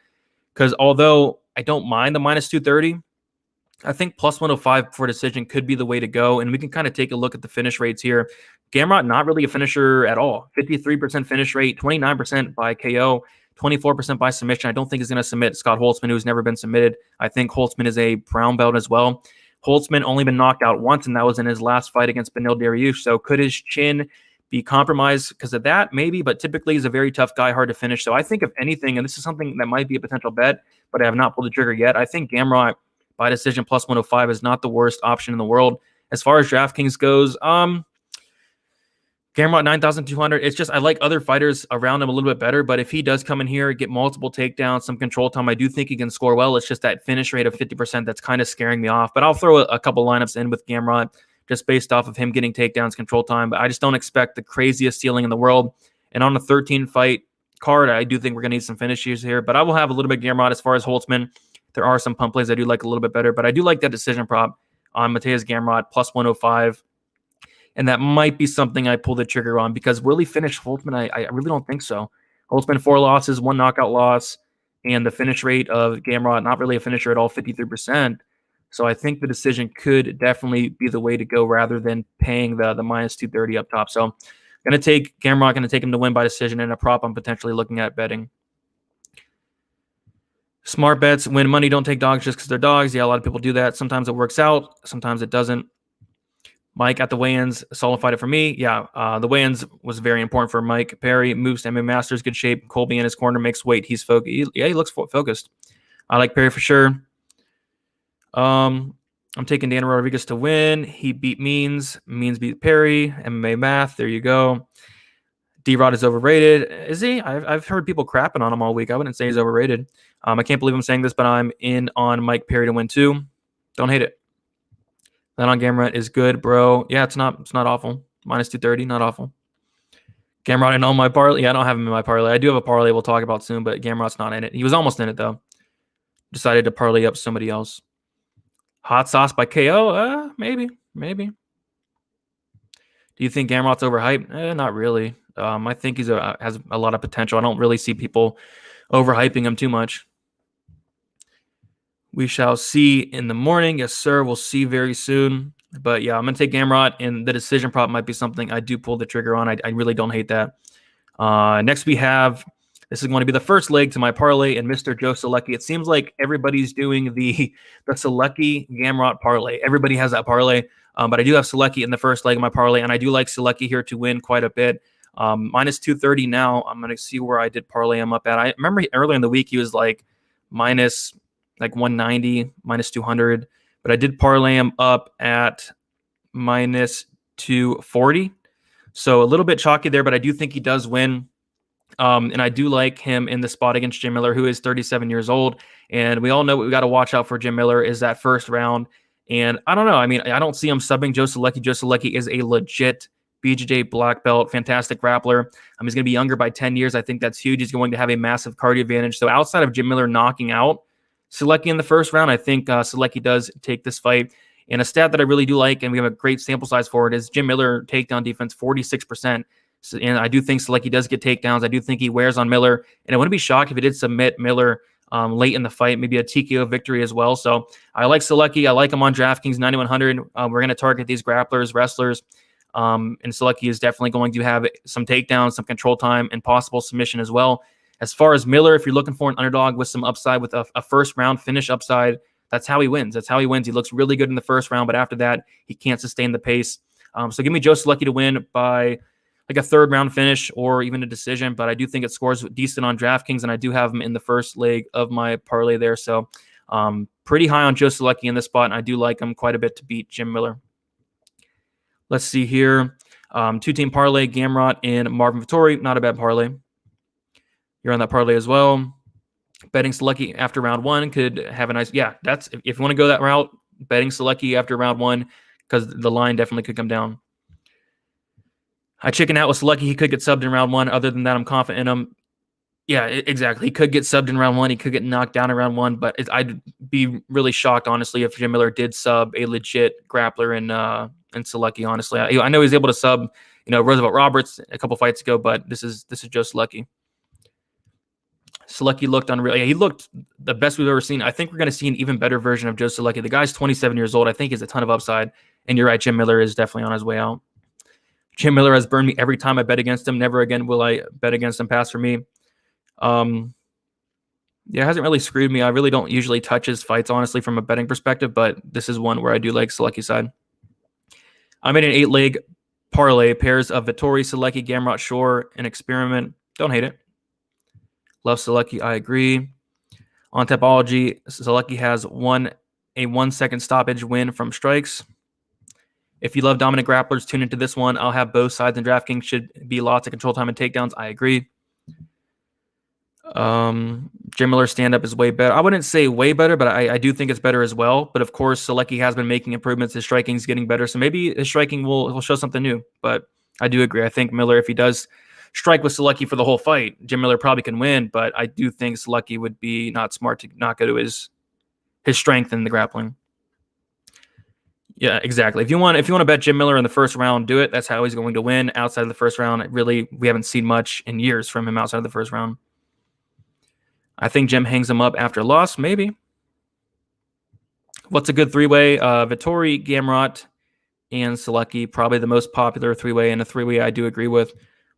[SPEAKER 1] because although I don't mind the minus 230, I think plus 105 for decision could be the way to go, and we can kind of take a look at the finish rates here. Gamrot, not really a finisher at all. 53% finish rate, 29% by KO, 24% by submission. I don't think he's going to submit Scott Holtzman, who's never been submitted. I think Holtzman is a brown belt as well. Holtzman only been knocked out once, and that was in his last fight against Beneil Dariush. So could his chin be compromised because of that? Maybe, but typically he's a very tough guy, hard to finish. So I think if anything, and this is something that might be a potential bet, but I have not pulled the trigger yet, I think Gamrot by decision plus 105 is not the worst option in the world. As far as DraftKings goes, Gamrot 9,200. It's just I like other fighters around him a little bit better, but if he does come in here, get multiple takedowns, some control time, I do think he can score well. It's just that finish rate of 50% that's kind of scaring me off. But I'll throw a couple lineups in with Gamrot just based off of him getting takedowns, control time. But I just don't expect the craziest ceiling in the world. And on a 13-fight card, I do think we're going to need some finishes here. But I will have a little bit Gamrot. As far as Holtzman, there are some pump plays I do like a little bit better. But I do like that decision prop on Mateusz Gamrot plus 105. And that might be something I pull the trigger on, because really finish Holtzman, I really don't think so. Holtzman 4 losses, 1 knockout loss, and the finish rate of Gamrot, not really a finisher at all, 53%. So I think the decision could definitely be the way to go rather than paying the minus 230 up top. So I'm going to take Gamrot, going to take him to win by decision, and a prop I'm potentially looking at betting. Smart bets, win money, don't take dogs just because they're dogs. Yeah, a lot of people do that. Sometimes it works out, sometimes it doesn't. Mike at the weigh-ins solidified it for me. Yeah, the weigh-ins was very important for Mike Perry. Moves to MMA Masters, good shape. Colby in his corner, makes weight. He's focused. He looks focused. I like Perry for sure. I'm taking Dan Rodriguez to win. He beat Means. Means beat Perry. MMA math. There you go. D-Rod is overrated. Is he? I've heard people crapping on him all week. I wouldn't say he's overrated. I can't believe I'm saying this, but I'm in on Mike Perry to win too. Don't hate it. That on Gamrot is good, bro. Yeah, it's not awful. Minus 230, not awful. Gamrot in all my parlay. Yeah, I don't have him in my parlay. I do have a parlay we'll talk about soon, but Gamrot's not in it. He was almost in it, though. Decided to parlay up somebody else. Hot sauce by KO? Maybe. Do you think Gamrot's overhyped? Not really. I think he's has a lot of potential. I don't really see people overhyping him too much. We shall see in the morning. Yes, sir. We'll see very soon. But yeah, I'm going to take Gamrot, and the decision prop might be something I do pull the trigger on. I really don't hate that. Next we have, this is going to be the first leg to my parlay, and Mr. Joe Selecki. It seems like everybody's doing the Selecki Gamrot parlay. Everybody has that parlay, but I do have Selecki in the first leg of my parlay, and I do like Selecki here to win quite a bit. Minus 230 now. I'm going to see where I did parlay him up at. I remember earlier in the week he was like minus 190, minus 200, but I did parlay him up at minus 240. So a little bit chalky there, but I do think he does win. And I do like him in the spot against Jim Miller, who is 37 years old. And we all know what we got to watch out for Jim Miller is that first round. And I don't know. I mean, I don't see him subbing Joe Selecki. Joe Selecki is a legit BJJ black belt, fantastic grappler. He's going to be younger by 10 years. I think that's huge. He's going to have a massive cardio advantage. So outside of Jim Miller knocking out Selecki in the first round, I think Selecki does take this fight. And a stat that I really do like, and we have a great sample size for it, is Jim Miller takedown defense, 46%. So, and I do think Selecki does get takedowns. I do think he wears on Miller. And I wouldn't be shocked if he did submit Miller late in the fight, maybe a TKO victory as well. So I like Selecki. I like him on DraftKings 9,100. We're going to target these grapplers, wrestlers. And Selecki is definitely going to have some takedowns, some control time, and possible submission as well. As far as Miller, if you're looking for an underdog with some upside, with a first-round finish upside, that's how he wins. He looks really good in the first round, but after that, he can't sustain the pace. So give me Joe Selecki to win by like a third-round finish or even a decision, but I do think it scores decent on DraftKings, and I do have him in the first leg of my parlay there. So pretty high on Joe Selecki in this spot, and I do like him quite a bit to beat Jim Miller. Let's see here. Two-team parlay, Gamrot and Marvin Vettori. Not a bad parlay. You're on that parlay as well. Betting Selecki after round one could have a nice, that's if you want to go that route, betting Selecki after round one, because the line definitely could come down. I chicken out with Selecki. He could get subbed in round one. Other than that, I'm confident in him. Yeah, exactly. He could get subbed in round one. He could get knocked down in round one, but I'd be really shocked, honestly, if Jim Miller did sub a legit grappler in Selecki, honestly. I know he's able to sub Roosevelt Roberts a couple fights ago, but this is Joe Selecki. Selecki looked unreal. Yeah, he looked the best we've ever seen. I think we're going to see an even better version of Joe Selecki. The guy's 27 years old. I think he has a ton of upside. And you're right, Jim Miller is definitely on his way out. Jim Miller has burned me every time I bet against him. Never again will I bet against him. Pass for me. Yeah, it hasn't really screwed me. I really don't usually touch his fights, honestly, from a betting perspective, but this is one where I do like Selecki's side. I made an 8-leg parlay, pairs of Vettori, Selecki, Gamrot, Shore, and Experiment. Don't hate it. Love Selecki, I agree. On Tapology, Selecki has a 1-second stoppage win from strikes. If you love dominant grapplers, tune into this one. I'll have both sides in DraftKings. Should be lots of control time and takedowns. I agree. Jim Miller's stand-up is way better. I wouldn't say way better, but I do think it's better as well. But of course, Selecki has been making improvements. His striking is getting better. So maybe his striking will show something new. But I do agree. I think Miller, if he does strike with Selecki for the whole fight, Jim Miller probably can win. But I do think Selecki would be not smart to not go to his strength in the grappling. Yeah, exactly. If you want to bet Jim Miller in the first round, do it. That's how he's going to win. Outside of the first round, we haven't seen much in years from him outside of the first round. I think Jim hangs him up after a loss, maybe. What's a good three-way? Vettori, Gamrot, and Selecki, probably the most popular three-way, and a three-way I do agree with.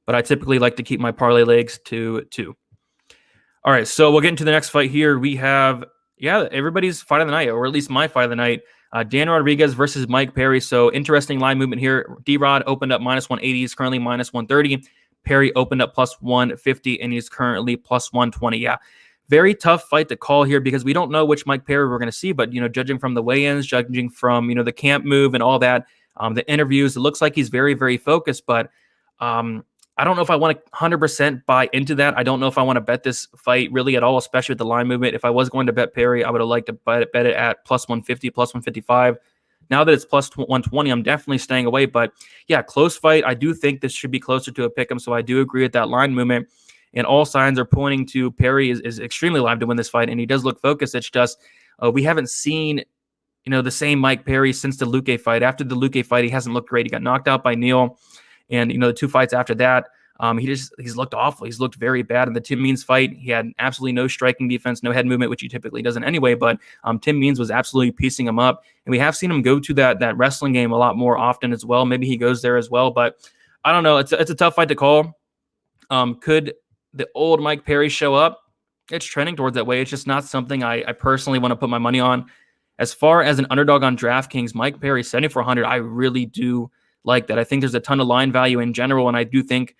[SPEAKER 1] But I typically like to keep my parlay legs to 2. All right, so we'll get into the next fight here. We have, everybody's fight of the night, or at least my fight of the night. Dan Rodriguez versus Mike Perry. So interesting line movement here. D-Rod opened up minus 180. He's currently minus 130. Perry opened up plus 150, and he's currently plus 120. Yeah, very tough fight to call here because we don't know which Mike Perry we're going to see. But, judging from the weigh-ins, judging from, the camp move and all that, the interviews, it looks like he's very, very focused. But I don't know if I want to 100% buy into that. I don't know if I want to bet this fight really at all, especially with the line movement. If I was going to bet Perry, I would have liked to bet it at plus 150, plus 155. Now that it's plus 120, I'm definitely staying away. But yeah, close fight. I do think this should be closer to a pick'em. So I do agree with that line movement. And all signs are pointing to Perry is extremely live to win this fight. And he does look focused. It's just we haven't seen, the same Mike Perry since the Luque fight. After the Luque fight, he hasn't looked great. He got knocked out by Neal. And, the 2 fights after that, he's looked awful. He's looked very bad in the Tim Means fight. He had absolutely no striking defense, no head movement, which he typically doesn't anyway. But Tim Means was absolutely piecing him up. And we have seen him go to that wrestling game a lot more often as well. Maybe he goes there as well. But I don't know. It's a tough fight to call. Could the old Mike Perry show up? It's trending towards that way. It's just not something I personally want to put my money on. As far as an underdog on DraftKings, Mike Perry, 7,400, I really do like that. I think there's a ton of line value in general, and I do think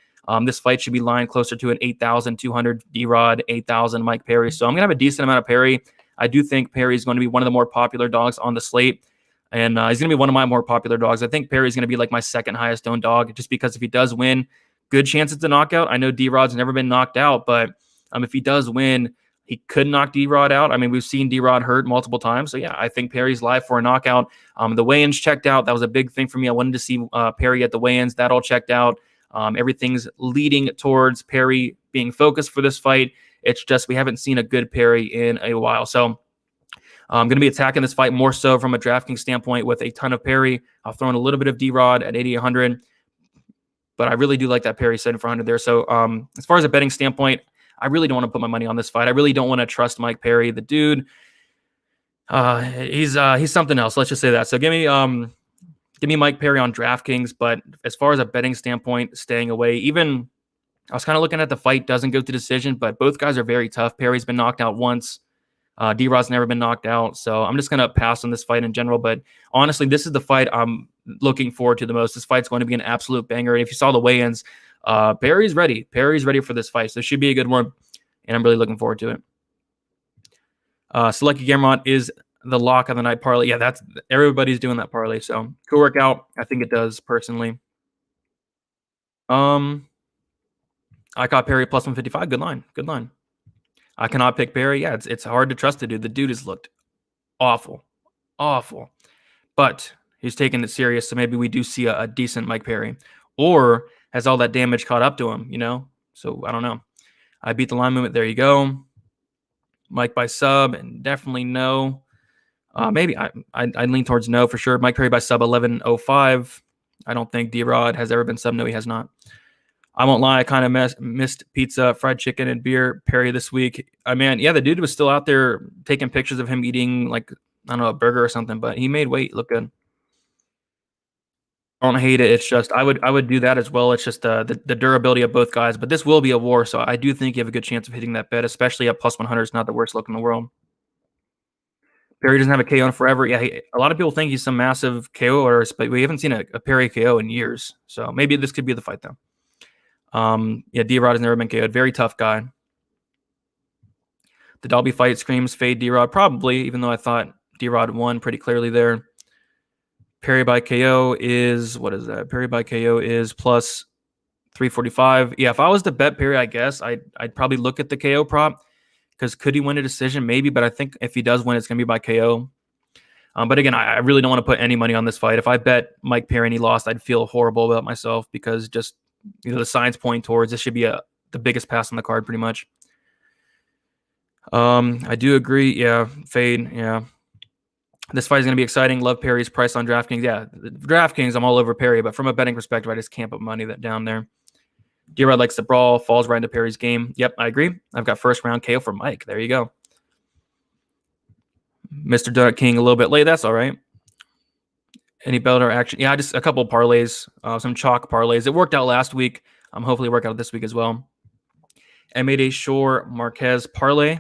[SPEAKER 1] this fight should be lined closer to an 8,200 D-Rod, 8,000 Mike Perry. So I'm going to have a decent amount of Perry. I do think Perry is going to be one of the more popular dogs on the slate, and he's going to be one of my more popular dogs. I think Perry is going to be like my second highest owned dog, just because if he does win, good chances to knockout. I know D-Rod's never been knocked out, but if he does win, he could knock D-Rod out. I mean, we've seen D-Rod hurt multiple times. So, yeah, I think Perry's live for a knockout. The weigh-ins checked out. That was a big thing for me. I wanted to see Perry at the weigh-ins. That all checked out. Everything's leading towards Perry being focused for this fight. It's just we haven't seen a good Perry in a while. So I'm going to be attacking this fight more so from a DraftKings standpoint with a ton of Perry. I'll throw in a little bit of D-Rod at 8,100. But I really do like that Perry 7,400 there. So as far as a betting standpoint, I really don't want to put my money on this fight. I really don't want to trust Mike Perry. The dude, he's something else. Let's just say that. So give me Mike Perry on DraftKings. But as far as a betting standpoint, staying away. Even I was kind of looking at the fight, doesn't go to decision, but both guys are very tough. Perry's been knocked out once. D-Rod's never been knocked out. So I'm just going to pass on this fight in general. But honestly, this is the fight I'm looking forward to the most. This fight's going to be an absolute banger. And if you saw the weigh-ins, Perry's ready. Perry's ready for this fight. So it should be a good one. And I'm really looking forward to it. Selecki Gamrot is the lock of the night parlay. Yeah, everybody's doing that parlay. So could work out. I think it does personally. I caught Perry plus 155. Good line. Good line. I cannot pick Perry. Yeah, it's hard to trust the dude. The dude has looked awful. Awful. But he's taking it serious, so maybe we do see a decent Mike Perry. Or has all that damage caught up to him, So I don't know. I beat the line movement. There you go. Mike by sub, and definitely no. Maybe I lean towards no for sure. Mike Perry by sub 11.05. I don't think D-Rod has ever been sub. No, he has not. I won't lie, I kind of missed pizza, fried chicken, and beer Perry this week. I mean, yeah, the dude was still out there taking pictures of him eating, like, I don't know, a burger or something, but he made weight look good. I don't hate it. It's just I would do that as well. It's just the durability of both guys. But this will be a war, so I do think you have a good chance of hitting that bet, especially at plus 100. It's not the worst look in the world. Perry doesn't have a KO in forever. Yeah, a lot of people think he's some massive KO artist, but we haven't seen a Perry KO in years. So maybe this could be the fight, though. Yeah, D-Rod has never been KO'd. Very tough guy. The Dalby fight screams fade D-Rod. Probably, even though I thought D-Rod won pretty clearly there. Perry by KO is, what is that? Perry by KO is plus 345. Yeah, if I was to bet Perry, I guess I'd probably look at the KO prop, because could he win a decision? Maybe, but I think if he does win, it's going to be by KO. But again, I really don't want to put any money on this fight. If I bet Mike Perry and he lost, I'd feel horrible about myself, because just, the signs point towards this should be the biggest pass on the card pretty much. I do agree. Yeah, fade. Yeah. This fight is going to be exciting. Love Perry's price on DraftKings. Yeah, DraftKings, I'm all over Perry, but from a betting perspective, I just can't put money down there. D-Rod likes the brawl, falls right into Perry's game. Yep, I agree. I've got first round KO for Mike. There you go. Mr. Donut King a little bit late. That's all right. Any Bellator action? Yeah, just a couple of parlays, some chalk parlays. It worked out last week. Hopefully work out this week as well. I made a Shore Marquez parlay.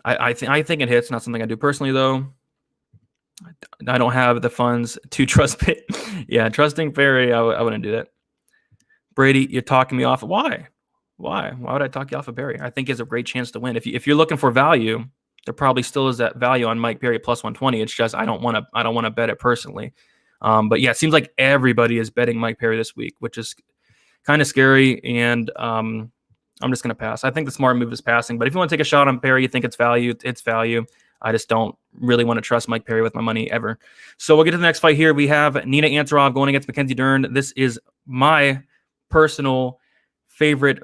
[SPEAKER 1] I think it hits. Not something I do personally, though. I don't have the funds to trust it. Yeah, trusting Perry, I wouldn't do that. Brady, you're talking me off. Why? Why would I talk you off of Perry? I think he has a great chance to win. If you're looking for value, there probably still is that value on Mike Perry plus 120. It's just I don't want to bet it personally. But yeah, it seems like everybody is betting Mike Perry this week, which is kind of scary. And I'm just going to pass. I think the smart move is passing. But if you want to take a shot on Perry, you think it's value, it's value. I just don't really want to trust Mike Perry with my money ever. So we'll get to the next fight here. We have Nina Ansaroff going against Mackenzie Dern. This is my personal favorite,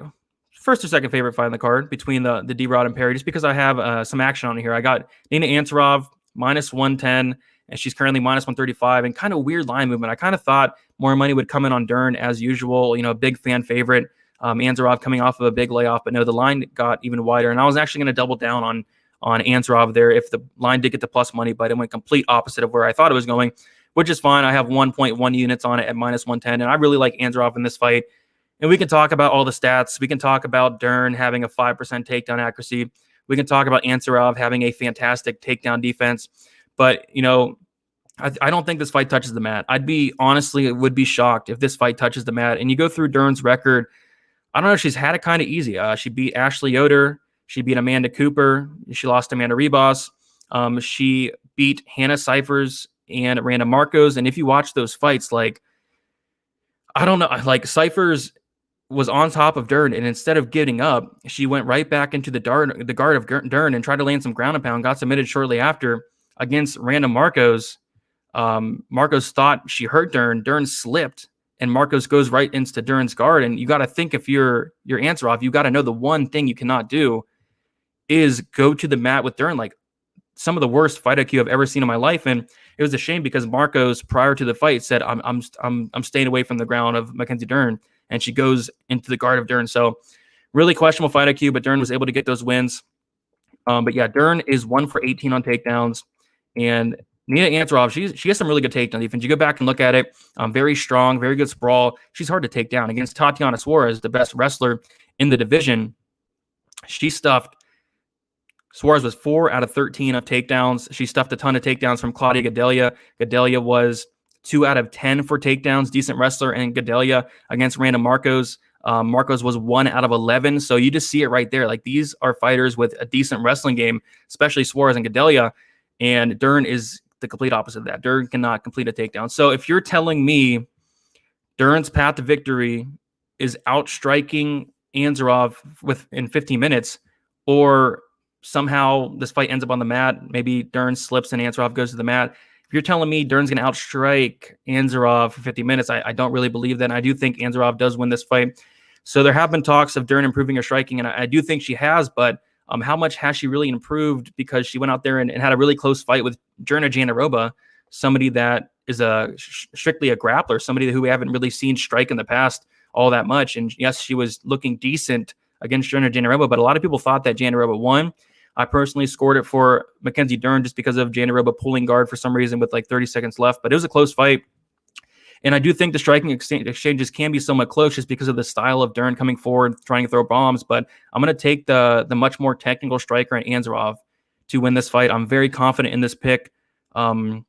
[SPEAKER 1] first or second favorite fight on the card between the D-Rod and Perry, just because I have some action on here. I got Nina Ansaroff minus 110, and she's currently minus 135, and kind of weird line movement. I kind of thought more money would come in on Dern as usual, big fan favorite. Ansaroff coming off of a big layoff, but no, the line got even wider, and I was actually going to double down on Ansaroff there if the line did get the plus money, but it went complete opposite of where I thought it was going, which is fine. I have 1.1 units on it at minus 110, and I really like Ansaroff in this fight. And we can talk about all the stats. We can talk about Dern having a 5% takedown accuracy. We can talk about Ansaroff having a fantastic takedown defense. But, I don't think this fight touches the mat. Would be shocked if this fight touches the mat. And you go through Dern's record, I don't know, she's had it kind of easy. She beat Ashley Yoder. She beat Amanda Cooper. She lost to Amanda Ribas. She beat Hannah Cyphers and Randa Marcos. And if you watch those fights, I don't know, Cyphers was on top of Dern, and instead of getting up, she went right back into the guard of Dern and tried to land some ground and pound, got submitted shortly after against Randa Marcos. Marcos thought she hurt Dern. Dern slipped, and Marcos goes right into Dern's guard. And you got to think, if you're Ansaroff, you got to know the one thing you cannot do is go to the mat with Dern. Some of the worst fight IQ I've ever seen in my life. And it was a shame because Marcos, prior to the fight, said, I'm staying away from the ground of Mackenzie Dern. And she goes into the guard of Dern. So really questionable fight IQ, but Dern was able to get those wins. But yeah, Dern is 1 for 18 on takedowns. And Nina Ansaroff, she has some really good takedown defense. You go back and look at it, very strong, very good sprawl. She's hard to take down. Against Tatiana Suarez, the best wrestler in the division, she stuffed. Suarez was 4 out of 13 of takedowns. She stuffed a ton of takedowns from Claudia Gadelha. Gadelha was 2 out of 10 for takedowns, decent wrestler. And Gadelha against Randa Marcos. Marcos was 1 out of 11. So you just see it right there. These are fighters with a decent wrestling game, especially Suarez and Gadelha. And Dern is the complete opposite of that. Dern cannot complete a takedown. So if you're telling me Dern's path to victory is outstriking Ansaroff in 15 minutes, or somehow this fight ends up on the mat, maybe Dern slips and Ansaroff goes to the mat. If you're telling me Dern's going to outstrike Ansaroff for 50 minutes, I don't really believe that. And I do think Ansaroff does win this fight. So there have been talks of Dern improving her striking, and I do think she has, but how much has she really improved? Because she went out there and had a really close fight with Jerna Janaroba, somebody that is strictly a grappler, somebody who we haven't really seen strike in the past all that much. And yes, she was looking decent against Joanna Jandiroba, but a lot of people thought that Jandiroba won. I personally scored it for Mackenzie Dern just because of Jandiroba pulling guard for some reason with like 30 seconds left, but it was a close fight. And I do think the striking exchanges can be somewhat close just because of the style of Dern coming forward, trying to throw bombs. But I'm going to take the much more technical striker in Anzarov to win this fight. I'm very confident in this pick. But I'm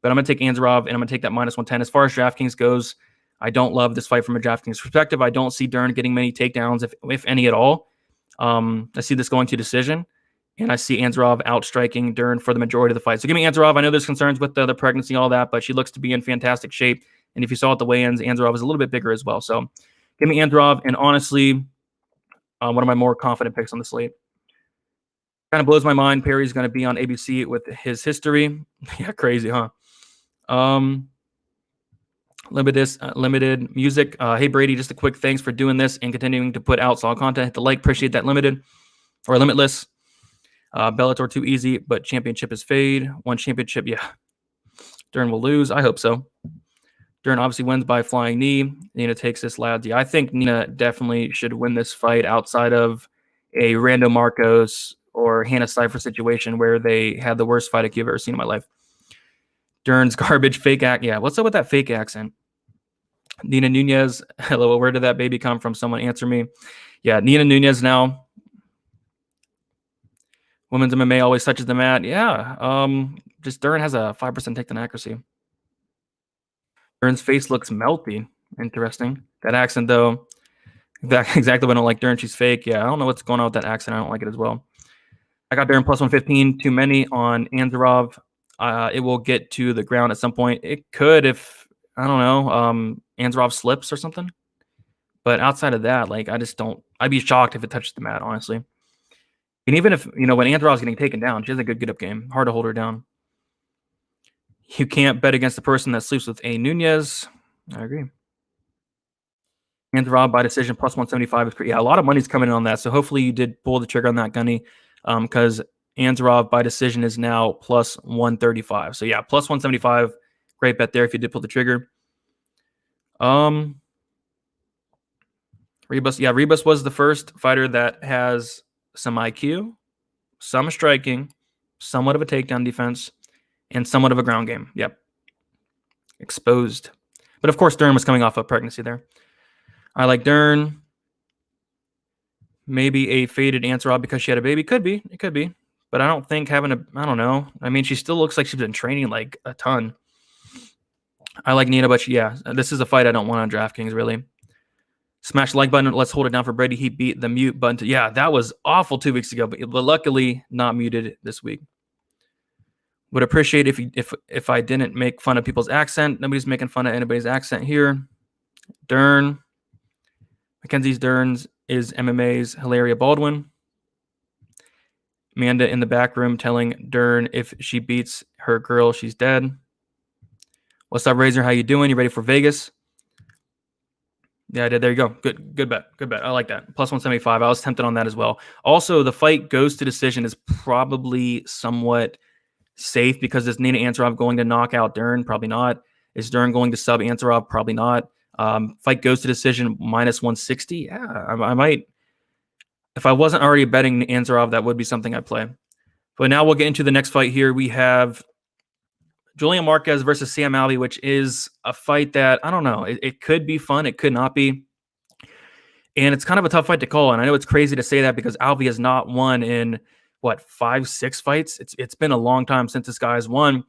[SPEAKER 1] going to take Anzarov, and I'm going to take that -110. As far as DraftKings goes, I don't love this fight from a DraftKings perspective. I don't see Dern getting many takedowns, if any at all. I see this going to decision, and I see Anzarov outstriking Dern for the majority of the fight. So give me Anzarov. I know there's concerns with the pregnancy and all that, but she looks to be in fantastic shape. And if you saw at the weigh-ins, Anzarov is a little bit bigger as well. So give me Anzarov, and honestly, one of my more confident picks on the slate. Kind of blows my mind. Perry's going to be on ABC with his history. Yeah, crazy, huh? Limited music. Hey, Brady, just a quick thanks for doing this and continuing to put out solid content. Hit the like. Appreciate that. Limited or limitless. Bellator too easy, but championship is fade. One championship, yeah. Dern will lose. I hope so. Dern obviously wins by flying knee. Nina takes this loud. Yeah, I think Nina definitely should win this fight outside of a Rando Marcos or Hannah Cipher situation where they had the worst fight I've ever seen in my life. Dern's garbage fake act. Yeah, what's up with that fake accent? Nina Nunez. Hello, where did that baby come from? Someone answer me. Yeah, Nina Nunez now. Women's MMA always touches the mat. Yeah, just Dern has a 5% takedown accuracy. Dern's face looks melty. Interesting. That accent, though, that's exactly what I don't like Dern. She's fake. Yeah, I don't know what's going on with that accent. I don't like it as well. I got Dern +115. Too many on Anzarov. It will get to the ground at some point. It could if, I don't know, Anzarov slips or something. But outside of that, like, I just don't. I'd be shocked if it touches the mat, honestly. And even if, when Anzarov's getting taken down, she has a good get-up game. Hard to hold her down. You can't bet against the person that sleeps with a Nunez. I agree. Anzarov by decision +175 is pretty. Yeah, a lot of money's coming in on that. So hopefully you did pull the trigger on that, Gunny, because Anzarov by decision is now +135. So yeah, +175. Great bet there if you did pull the trigger. Rebus. Yeah, Rebus was the first fighter that has some IQ, some striking, somewhat of a takedown defense, and somewhat of a ground game. Yep. Exposed. But of course, Dern was coming off a pregnancy there. I like Dern. Maybe a faded Anzarov because she had a baby. Could be. It could be. But I don't think having I don't know. I mean, she still looks like she's been training like a ton. I like Nina, but yeah, this is a fight I don't want on DraftKings, really. Smash the like button. Let's hold it down for Brady. He beat the mute button. Yeah, that was awful 2 weeks ago, but luckily not muted this week. Would appreciate if I didn't make fun of people's accent. Nobody's making fun of anybody's accent here. Dern. Mackenzie's Dern's is MMA's Hilaria Baldwin. Amanda in the back room telling Dern if she beats her girl, she's dead. What's up, Razor? How you doing? You ready for Vegas? Yeah, I did. There you go. Good bet. Good bet. I like that. +175. I was tempted on that as well. Also, the fight goes to decision is probably somewhat safe because is Nina Anzarov going to knock out Dern? Probably not. Is Dern going to sub Anzarov? Probably not. Fight goes to decision -160. Yeah, I might. If I wasn't already betting Anzarov, that would be something I'd play. But now we'll get into the next fight here. We have Julian Marquez versus Sam Alvey, which is a fight that, I don't know, it could be fun. It could not be. And it's kind of a tough fight to call. And I know it's crazy to say that because Alvey has not won in, 5-6 fights? It's been a long time since this guy has won.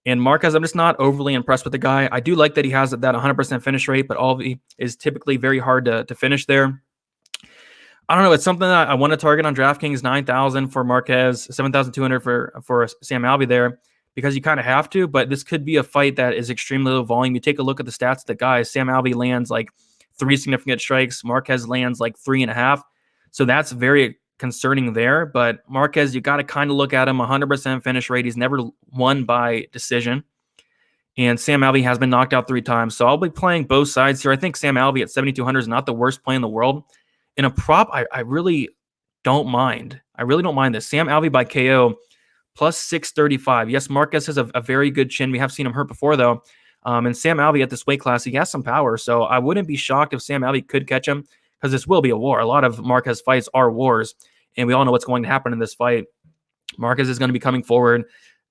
[SPEAKER 1] And Marquez, I'm just not overly impressed with the guy. I do like that he has that 100% finish rate, but Alvey is typically very hard to finish there. I don't know. It's something that I want to target on DraftKings. 9,000 for Marquez, 7,200 for Sam Alvey there because you kind of have to. But this could be a fight that is extremely low volume. You take a look at the stats of the guys. Sam Alvey lands like 3 significant strikes. Marquez lands like 3.5. So that's very concerning there. But Marquez, you got to kind of look at him. 100% finish rate. He's never won by decision. And Sam Alvey has been knocked out 3 times. So I'll be playing both sides here. I think Sam Alvey at 7,200 is not the worst play in the world. In a prop, I really don't mind. I really don't mind this. Sam Alvey by KO plus 635. Yes, Marquez has a very good chin. We have seen him hurt before, though. And Sam Alvey at this weight class, he has some power. So I wouldn't be shocked if Sam Alvey could catch him, because this will be a war. A lot of Marquez fights are wars, and we all know what's going to happen in this fight. Marquez is going to be coming forward.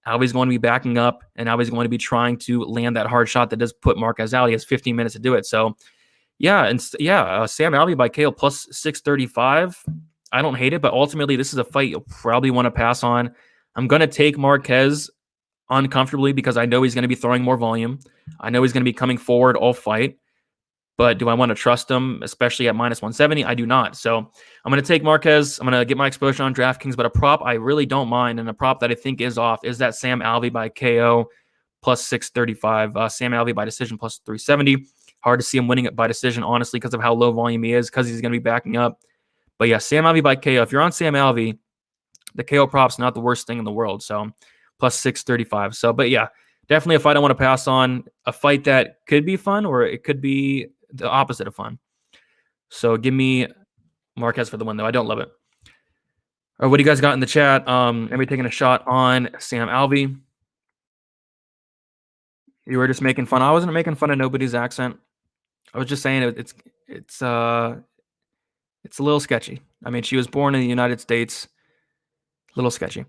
[SPEAKER 1] Alvey's going to be backing up, and Alvey's going to be trying to land that hard shot that does put Marquez out. He has 15 minutes to do it. So, Sam Alvey by KO plus 635. I don't hate it, but ultimately this is a fight you'll probably want to pass on. I'm going to take Marquez uncomfortably because I know he's going to be throwing more volume. I know he's going to be coming forward all fight. But do I want to trust him, especially at minus 170? I do not. So I'm going to take Marquez. I'm going to get my exposure on DraftKings, but a prop I really don't mind, and a prop that I think is off, is that Sam Alvey by KO plus 635. Sam Alvey by decision plus 370. Hard to see him winning it by decision, honestly, because of how low volume he is, because he's going to be backing up. But yeah, Sam Alvey by KO. If you're on Sam Alvey, the KO prop's not the worst thing in the world. So plus 635. So, but yeah, definitely a fight I want to pass on. A fight that could be fun, or it could be the opposite of fun. So give me Marquez for the win, though. I don't love it. All right, what do you guys got in the chat? Anybody taking a shot on Sam Alvey? You were just making fun. I wasn't making fun of nobody's accent. I was just saying it's a little sketchy. I mean, she was born in the United States. A little sketchy.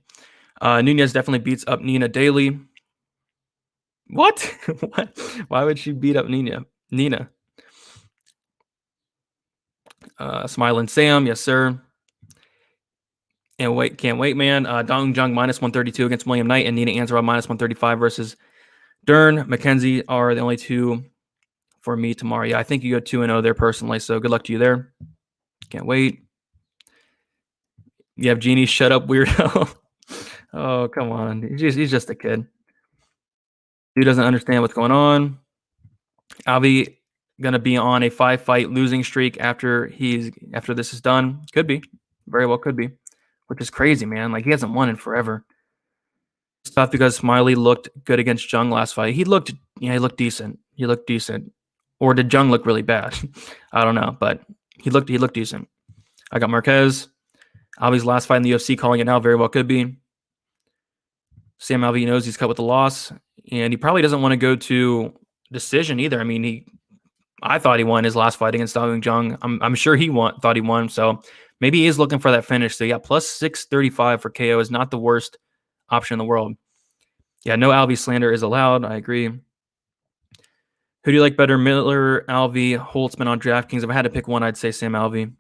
[SPEAKER 1] Nunez definitely beats up Nina daily. What? What? Why would she beat up Nina? Smiling Sam, yes, sir. And can't wait, man. Dong Jung minus 132 against William Knight, and Nina Ansaroff minus 135 versus Dern. McKenzie are the only two for me tomorrow. Yeah, I think you go 2-0 there personally, so good luck to you there. Can't wait. You have Genie, shut up, weirdo. Oh, come on. He's just a kid. He doesn't understand what's going on. Alvey gonna be on a 5-fight losing streak after this is done. Could be. Very well could be. Which is crazy, man. Like, he hasn't won in forever. It's tough because Smiley looked good against Jung last fight. He looked decent. Or did Jung look really bad? I don't know, but he looked decent. I got Marquez. Alvey's last fight in the UFC, calling it now, very well could be. Sam Alvey knows he's cut with the loss, and he probably doesn't want to go to decision either. I mean, I thought he won his last fight against Dong Jung. I'm sure thought he won, so maybe he is looking for that finish. So yeah, plus 635 for KO is not the worst option in the world. Yeah, no Alvey slander is allowed. I agree. Who do you like better, Miller, Alvey, Holtzman on DraftKings? If I had to pick one, I'd say Sam Alvey.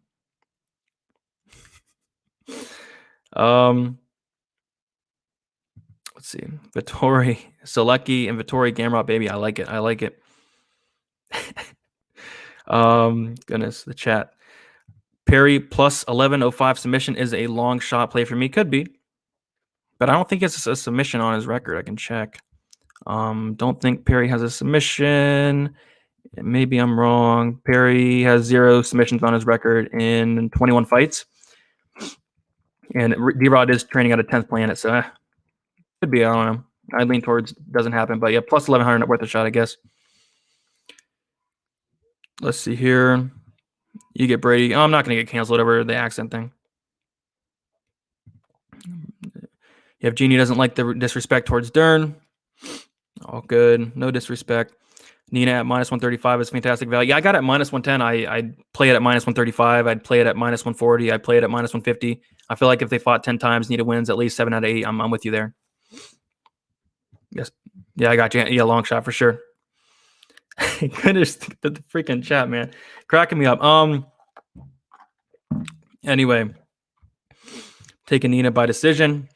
[SPEAKER 1] Let's see. Vittori, Selecki, and Vittori Gamrot, baby. I like it. Goodness, the chat. Perry plus 1105 submission is a long shot play for me. Could be. But I don't think it's a submission on his record. I can check. Don't think Perry has a submission. Maybe I'm wrong. Perry has 0 submissions on his record in 21 fights. And D-Rod is training at a 10th planet, so could be. I don't know. I lean towards doesn't happen. But yeah, plus 1100 not worth a shot, I guess. Let's see here. You get Brady. Oh, I'm not going to get canceled over the accent thing. You have Genie doesn't like the disrespect towards Dern. All good. No disrespect. Nina at minus 135 is fantastic value. Yeah, I got it at minus 110. I'd play it at minus 135. I'd play it at minus 140. I'd play it at minus 150. I feel like if they fought 10 times, Nina wins at least 7 out of 8. I'm with you there. Yes. Yeah, I got you. Yeah, long shot for sure. Goodness, the freaking chat, man. Cracking me up. Anyway, taking Nina by decision.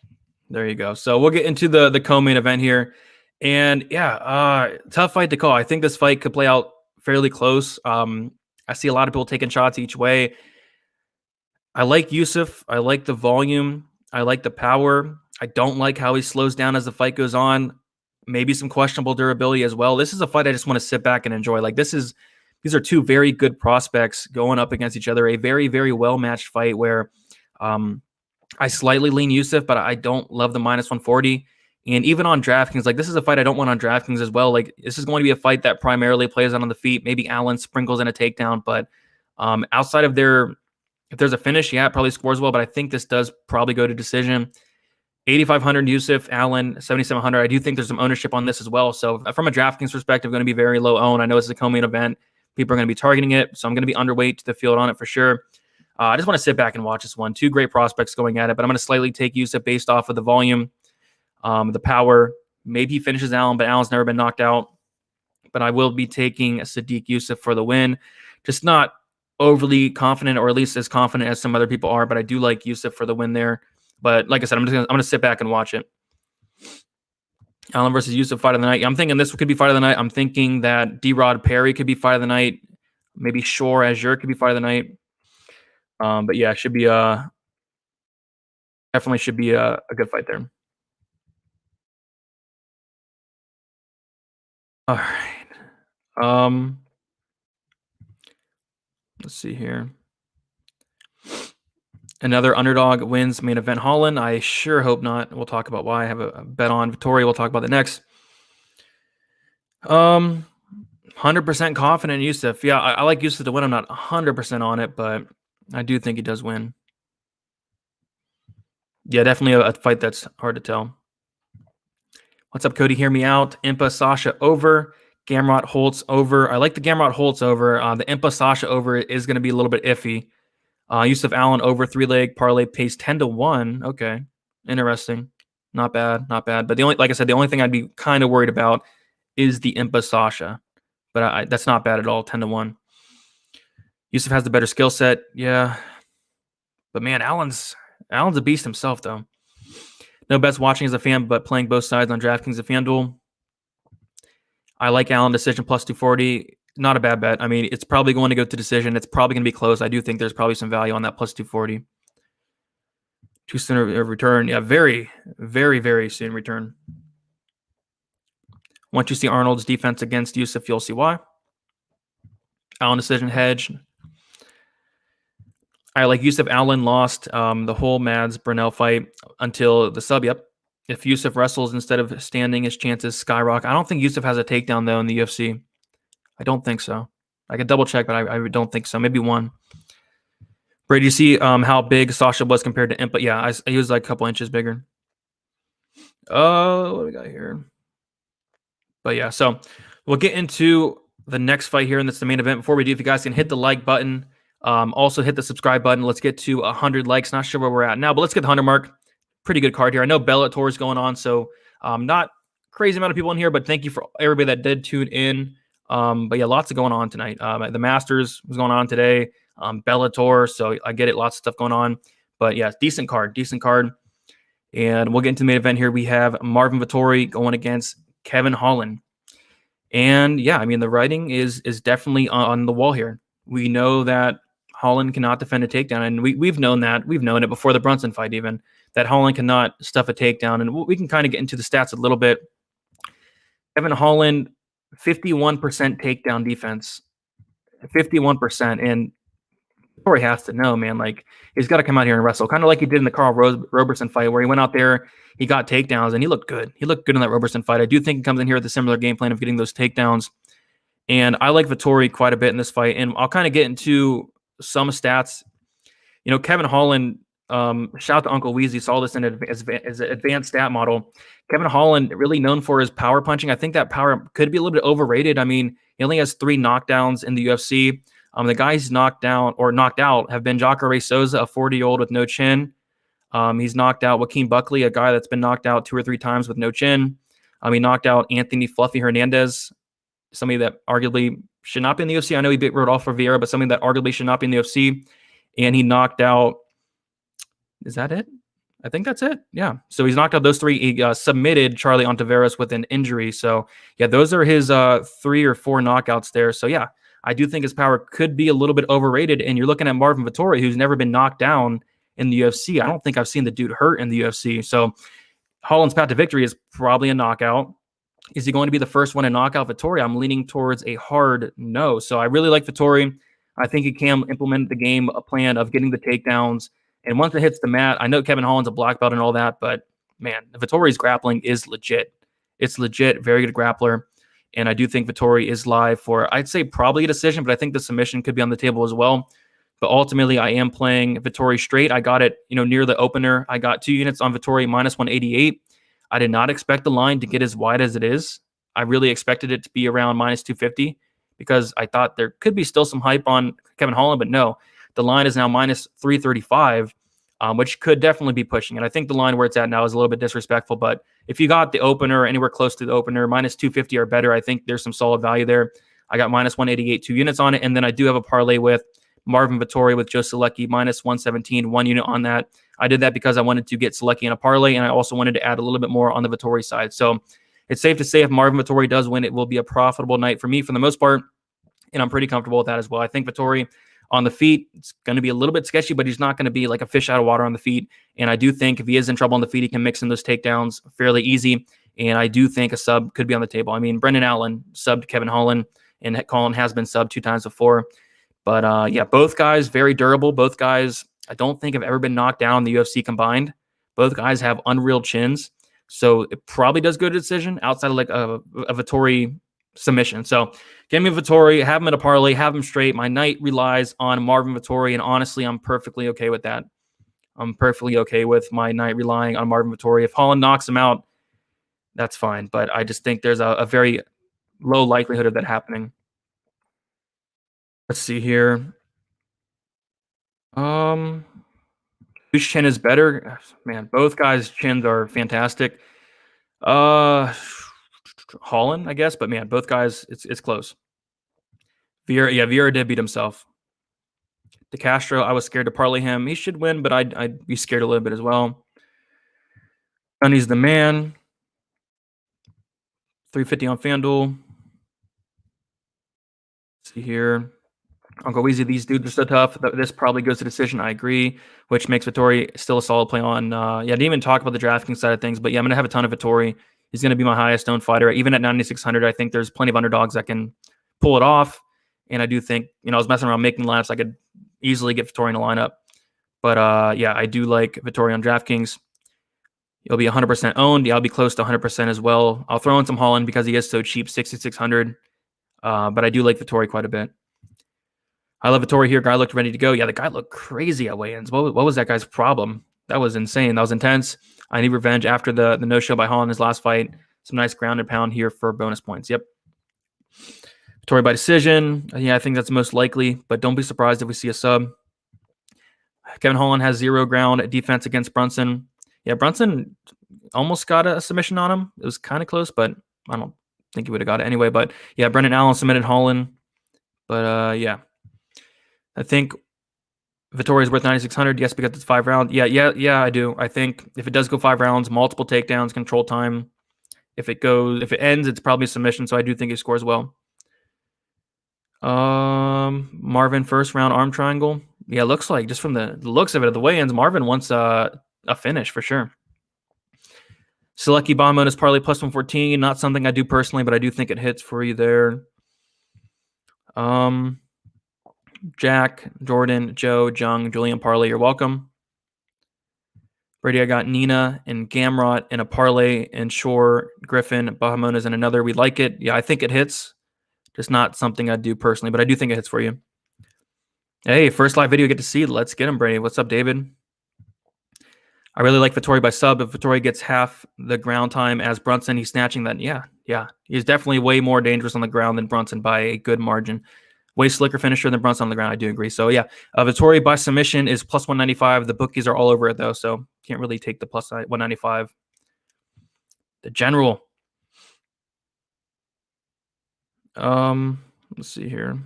[SPEAKER 1] There you go. So we'll get into the co-main event here. And yeah, tough fight to call. I think this fight could play out fairly close. I see a lot of people taking shots each way. I like Yusuf. I like the volume. I like the power. I don't like how he slows down as the fight goes on. Maybe some questionable durability as well. This is a fight I just want to sit back and enjoy. Like, these are two very good prospects going up against each other. A very, very well-matched fight where I slightly lean Yusuf, but I don't love the minus 140. And even on DraftKings, like, this is a fight I don't want on DraftKings as well. Like, this is going to be a fight that primarily plays out on the feet. Maybe Allen sprinkles in a takedown, but outside of if there's a finish, yeah, it probably scores well, but I think this does probably go to decision. 8,500 Yusuf, Allen, 7,700. I do think there's some ownership on this as well. So from a DraftKings perspective, going to be very low owned. I know it's a co-main event. People are going to be targeting it. So I'm going to be underweight to the field on it for sure. I just want to sit back and watch this one. Two great prospects going at it, but I'm going to slightly take Yusuf based off of the volume, the power. Maybe he finishes Allen, but Allen's never been knocked out. But I will be taking Sadiq Yusuf for the win. Just not overly confident, or at least as confident as some other people are, but I do like Yusuf for the win there. But like I said, I'm going to sit back and watch it. Allen versus Yusuf, fight of the night. I'm thinking this could be fight of the night. I'm thinking that D-Rod Perry could be fight of the night. Maybe Shore Azure could be fight of the night. But yeah, it should be definitely should be a good fight there. All right. Let's see here. Another underdog wins main event Holland. I sure hope not. We'll talk about why. I have a bet on Vittori. We'll talk about that next. 100% confident in Yusuf. Yeah, I like Yusuf to win. I'm not 100% on it, but I do think he does win. Yeah, definitely a fight that's hard to tell. What's up, Cody? Hear me out. Impa Sasha over. Gamrot Holtz over. I like the Gamrot Holtz over. The Impa Sasha over is going to be a little bit iffy. Yusuf Allen over 3-leg parlay pays 10-1. Okay, interesting. Not bad, not bad. But like I said, the only thing I'd be kind of worried about is the Impa Sasha. But that's not bad at all. 10-1. Yusuf has the better skill set. Yeah, but man, Allen's a beast himself, though. No bets watching as a fan, but playing both sides on DraftKings and FanDuel. I like Allen decision plus 240. Not a bad bet. I mean, it's probably going to go to decision. It's probably going to be close. I do think there's probably some value on that plus 240. Too soon of return. Yeah, very, very, very soon return. Once you see Arnold's defense against Yusuf, you'll see why. Allen decision hedge. I like Yusuf. Allen lost the whole Mads Brunel fight until the sub. Yep. If Yusuf wrestles instead of standing, his chances skyrocket. I don't think Yusuf has a takedown, though, in the UFC. I don't think so. I could double check, but I don't think so. Maybe one. Brady, you see how big Sasha was compared to Impa? Yeah, he was like a couple inches bigger. What do we got here? But yeah, so we'll get into the next fight here, and that's the main event. Before we do, if you guys can hit the like button, also hit the subscribe button. Let's get to 100 likes. Not sure where we're at now, but let's get the 100 mark. Pretty good card here. I know Bellator is going on, so not crazy amount of people in here, but thank you for everybody that did tune in. But yeah, lots of going on tonight. The Masters was going on today. Bellator, so I get it. Lots of stuff going on. But yeah, decent card. And we'll get into the main event here. We have Marvin Vettori going against Kevin Holland. And yeah, I mean, the writing is definitely on the wall here. We know that Holland cannot defend a takedown, and we've known that. We've known it before the Brunson fight even, that Holland cannot stuff a takedown. And we can kind of get into the stats a little bit. Kevin Holland, 51% takedown defense. 51%. And Corey has to know, man, like, he's got to come out here and wrestle, kind of like he did in the Carl Roberson fight, where he went out there, he got takedowns, and he looked good. He looked good in that Roberson fight. I do think he comes in here with a similar game plan of getting those takedowns. And I like Vettori quite a bit in this fight. And I'll kind of get into some stats. You know, Kevin Holland, shout out to Uncle Weezy, saw this in as an advanced stat model. Kevin Holland, really known for his power punching. I think that power could be a little bit overrated. I mean, he only has 3 knockdowns in the UFC. The guys knocked out have been Jacare Souza, a 40-year-old with no chin. He's knocked out Joaquin Buckley, a guy that's been knocked out 2 or 3 times with no chin. He knocked out Anthony Fluffy Hernandez, somebody that arguably should not be in the UFC. I know he beat Rodolfo Vieira, but something that arguably should not be in the UFC. And he knocked out, is that it? I think that's it. Yeah. So he's knocked out those 3. He submitted Charlie Ontiveros with an injury. So yeah, those are his 3 or 4 knockouts there. So yeah, I do think his power could be a little bit overrated. And you're looking at Marvin Vettori, who's never been knocked down in the UFC. I don't think I've seen the dude hurt in the UFC. So Holland's path to victory is probably a knockout. Is he going to be the first one to knock out Vettori? I'm leaning towards a hard no. So I really like Vettori. I think he can implement the game plan of getting the takedowns. And once it hits the mat, I know Kevin Holland's a black belt and all that, but man, Vettori's grappling is legit. It's legit, very good grappler. And I do think Vettori is live for, I'd say probably a decision, but I think the submission could be on the table as well. But ultimately, I am playing Vettori straight. I got it, near the opener. I got 2 units on Vettori minus 188. I did not expect the line to get as wide as it is. I really expected it to be around minus 250 because I thought there could be still some hype on Kevin Holland, but no, the line is now minus 335, which could definitely be pushing it. I think the line where it's at now is a little bit disrespectful, but if you got the opener anywhere close to the opener, minus 250 or better, I think there's some solid value there. I got minus 188, 2 units on it, and then I do have a parlay with Marvin Vettori with Joe Selecki, minus 117, 1 unit on that. I did that because I wanted to get Selecki in a parlay, and I also wanted to add a little bit more on the Vettori side. So it's safe to say if Marvin Vettori does win, it will be a profitable night for me for the most part, and I'm pretty comfortable with that as well. I think Vettori on the feet, it's going to be a little bit sketchy, but he's not going to be like a fish out of water on the feet. And I do think if he is in trouble on the feet, he can mix in those takedowns fairly easy. And I do think a sub could be on the table. I mean, Brendan Allen subbed Kevin Holland, and Colin has been subbed 2 times before. But yeah, both guys very durable. Both guys, I don't think have ever been knocked down in the UFC combined. Both guys have unreal chins. So it probably does go to decision outside of like a Vettori submission. So give me Vettori, have him in a parlay, have him straight. My night relies on Marvin Vettori, and honestly, I'm perfectly okay with that. I'm perfectly okay with my night relying on Marvin Vettori. If Holland knocks him out, that's fine. But I just think there's a very low likelihood of that happening. Let's see here. Whose chin is better? Man, both guys' chins are fantastic. Holland, I guess, but man, both guys, it's close. Vieira did beat himself. De Castro, I was scared to parlay him. He should win, but I'd be scared a little bit as well. Sonny's the man. 350 on FanDuel. Let's see here. Uncle Weezy, these dudes are so tough. This probably goes to decision. I agree, which makes Vettori still a solid play on. I didn't even talk about the DraftKings side of things, but yeah, I'm going to have a ton of Vettori. He's going to be my highest owned fighter. Even at 9,600, I think there's plenty of underdogs that can pull it off. And I do think, I was messing around making lineups. I could easily get Vettori in a lineup. But yeah, I do like Vettori on DraftKings. He'll be 100% owned. Yeah, I'll be close to 100% as well. I'll throw in some Holland because he is so cheap, 6,600. But I do like Vettori quite a bit. I love Vettori here. Guy looked ready to go. Yeah, the guy looked crazy at weigh-ins. What was that guy's problem? That was insane. That was intense. I need revenge after the no-show by Holland in his last fight. Some nice ground and pound here for bonus points. Yep. Vettori by decision. Yeah, I think that's most likely, but don't be surprised if we see a sub. Kevin Holland has 0 ground defense against Brunson. Yeah, Brunson almost got a submission on him. It was kind of close, but I don't think he would have got it anyway. But yeah, Brendan Allen submitted Holland. But yeah. I think Vettori is worth 9,600. Yes, because it's 5 rounds. Yeah, I do. I think if it does go 5 rounds, multiple takedowns, control time. If it ends, it's probably a submission. So I do think he scores well. Marvin first round arm triangle. Yeah, looks like just from the looks of it, the weigh-ins, Marvin wants a finish for sure. Selecki bomb bonus parlay plus 114. Not something I do personally, but I do think it hits for you there. Jack, Jordan, Joe, Jung, Julian parlay, you're welcome. Brady, I got Nina and Gamrot in a parlay, and Shore, Griffin, Bahamonas in another. We like it. Yeah, I think it hits. Just not something I do personally, but I do think it hits for you. Hey, first live video, get to see. Let's get him, Brady. What's up, David? I really like Vettori by sub. If Vettori gets half the ground time as Brunson, he's snatching that. Yeah. He's definitely way more dangerous on the ground than Brunson by a good margin. Way slicker finisher than Brunson on the ground. I do agree. So yeah, Vettori by submission is plus 195. The bookies are all over it though, so can't really take the plus 195. The general. Let's see here.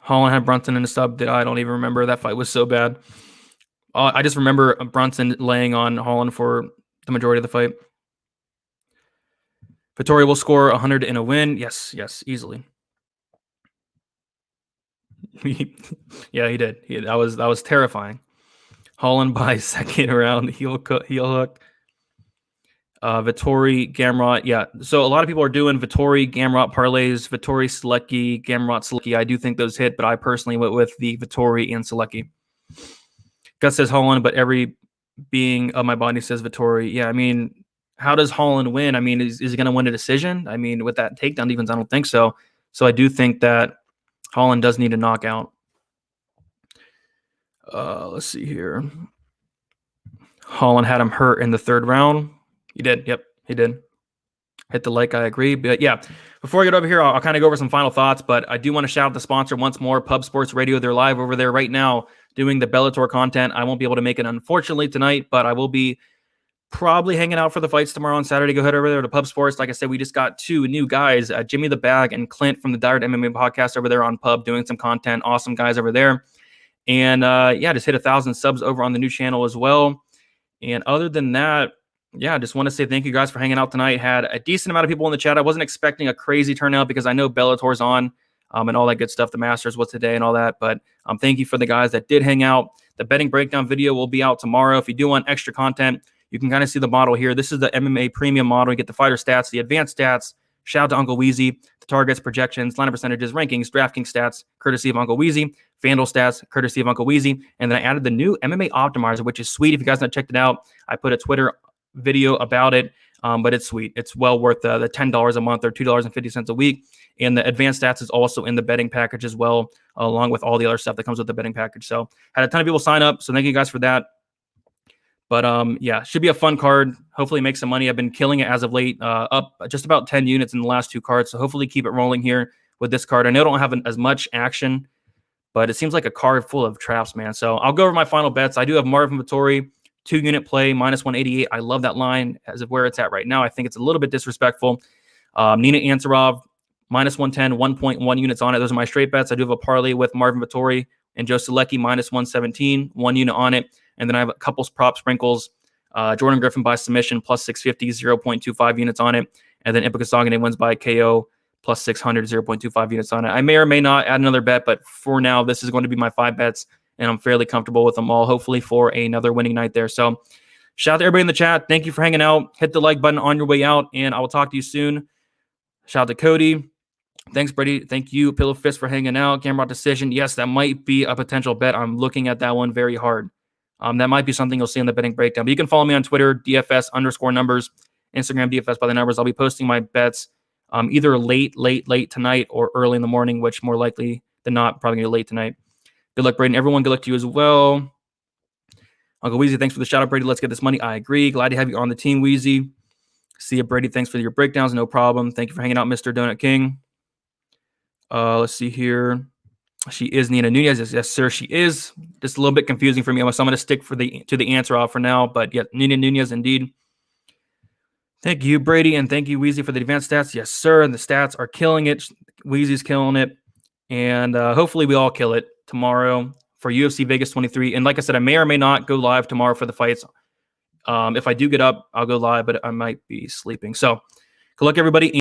[SPEAKER 1] Holland had Brunson in a sub. I don't even remember. That fight was so bad. I just remember Brunson laying on Holland for the majority of the fight. Vettori will score 100 in a win. Yes, easily. Yeah, he did. That was terrifying. Holland by second round heel hook. Vettori, Gamrot. Yeah, so a lot of people are doing Vettori, Gamrot parlays, Vettori, Selecki, Gamrot, Selecki. I do think those hit, but I personally went with the Vettori and Selecki. Gus says Holland, but every being of my body says Vettori. Yeah, I mean, how does Holland win? I mean, is he going to win a decision? I mean, with that takedown defense, I don't think so. So I do think that Holland does need a knockout. Let's see here. Holland had him hurt in the 3rd round. He did. Yep, he did. Hit the like, I agree. But yeah, before I get over here, I'll kind of go over some final thoughts. But I do want to shout out the sponsor once more, Pub Sports Radio. They're live over there right now doing the Bellator content. I won't be able to make it, unfortunately, tonight, but I will be probably hanging out for the fights tomorrow on Saturday. Go ahead over there to Pub Sports. Like I said, we just got 2 new guys, Jimmy the Bag and Clint from the Dired MMA podcast over there on Pub doing some content. Awesome guys over there. And yeah, just hit 1,000 subs over on the new channel as well. And other than that, yeah, I just want to say thank you guys for hanging out tonight. Had a decent amount of people in the chat. I wasn't expecting a crazy turnout because I know Bellator's on and all that good stuff. The Masters was today and all that. But thank you for the guys that did hang out. The betting breakdown video will be out tomorrow. If you do want extra content, you can kind of see the model here. This is the MMA premium model. You get the fighter stats, the advanced stats. Shout out to Uncle Weezy. The targets, projections, line of percentages, rankings, Draftkings stats, courtesy of Uncle Weezy. FanDuel stats, courtesy of Uncle Weezy. And then I added the new MMA optimizer, which is sweet. If you guys haven't checked it out, I put a Twitter video about it, but it's sweet. It's well worth the $10 a month or $2.50 a week. And the advanced stats is also in the betting package as well, along with all the other stuff that comes with the betting package. So had a ton of people sign up. So thank you guys for that. But yeah, should be a fun card. Hopefully make some money. I've been killing it as of late, up just about 10 units in the last 2 cards. So hopefully keep it rolling here with this card. I know I don't have as much action, but it seems like a card full of traps, man. So I'll go over my final bets. I do have Marvin Vettori, 2-unit play, -188. I love that line as of where it's at right now. I think it's a little bit disrespectful. Nina Antarov, -110, 1.1 units on it. Those are my straight bets. I do have a parlay with Marvin Vettori and Joe Selecki, -117, 1 unit on it. And then I have a couple prop sprinkles. Jordan Griffin by submission, +650, 0.25 units on it. And then Impa Kasanganay wins by KO, +600, 0.25 units on it. I may or may not add another bet, but for now, this is going to be my 5 bets. And I'm fairly comfortable with them all, hopefully for another winning night there. So shout out to everybody in the chat. Thank you for hanging out. Hit the like button on your way out, and I will talk to you soon. Shout out to Cody. Thanks, Brady. Thank you, Pillow Fist, for hanging out. Gamrot Decision. Yes, that might be a potential bet. I'm looking at that one very hard. That might be something you'll see in the betting breakdown. But you can follow me on Twitter, DFS_numbers, Instagram, DFS by the numbers. I'll be posting my bets either late tonight or early in the morning, which more likely than not, probably going to be late tonight. Good luck, Brady. Everyone, good luck to you as well. Uncle Weezy, thanks for the shout out, Brady. Let's get this money. I agree. Glad to have you on the team, Weezy. See you, Brady. Thanks for your breakdowns. No problem. Thank you for hanging out, Mr. Donut King. Let's see here. She is Nina Nunez. Yes, sir, she is. Just a little bit confusing for me. So I'm going to stick to the answer off for now. But yeah, Nina Nunez indeed. Thank you, Brady, and thank you, Weezy, for the advanced stats. Yes, sir, and the stats are killing it. Weezy's killing it. And hopefully we all kill it tomorrow for UFC Vegas 23. And like I said, I may or may not go live tomorrow for the fights. If I do get up, I'll go live, but I might be sleeping. So good luck, everybody.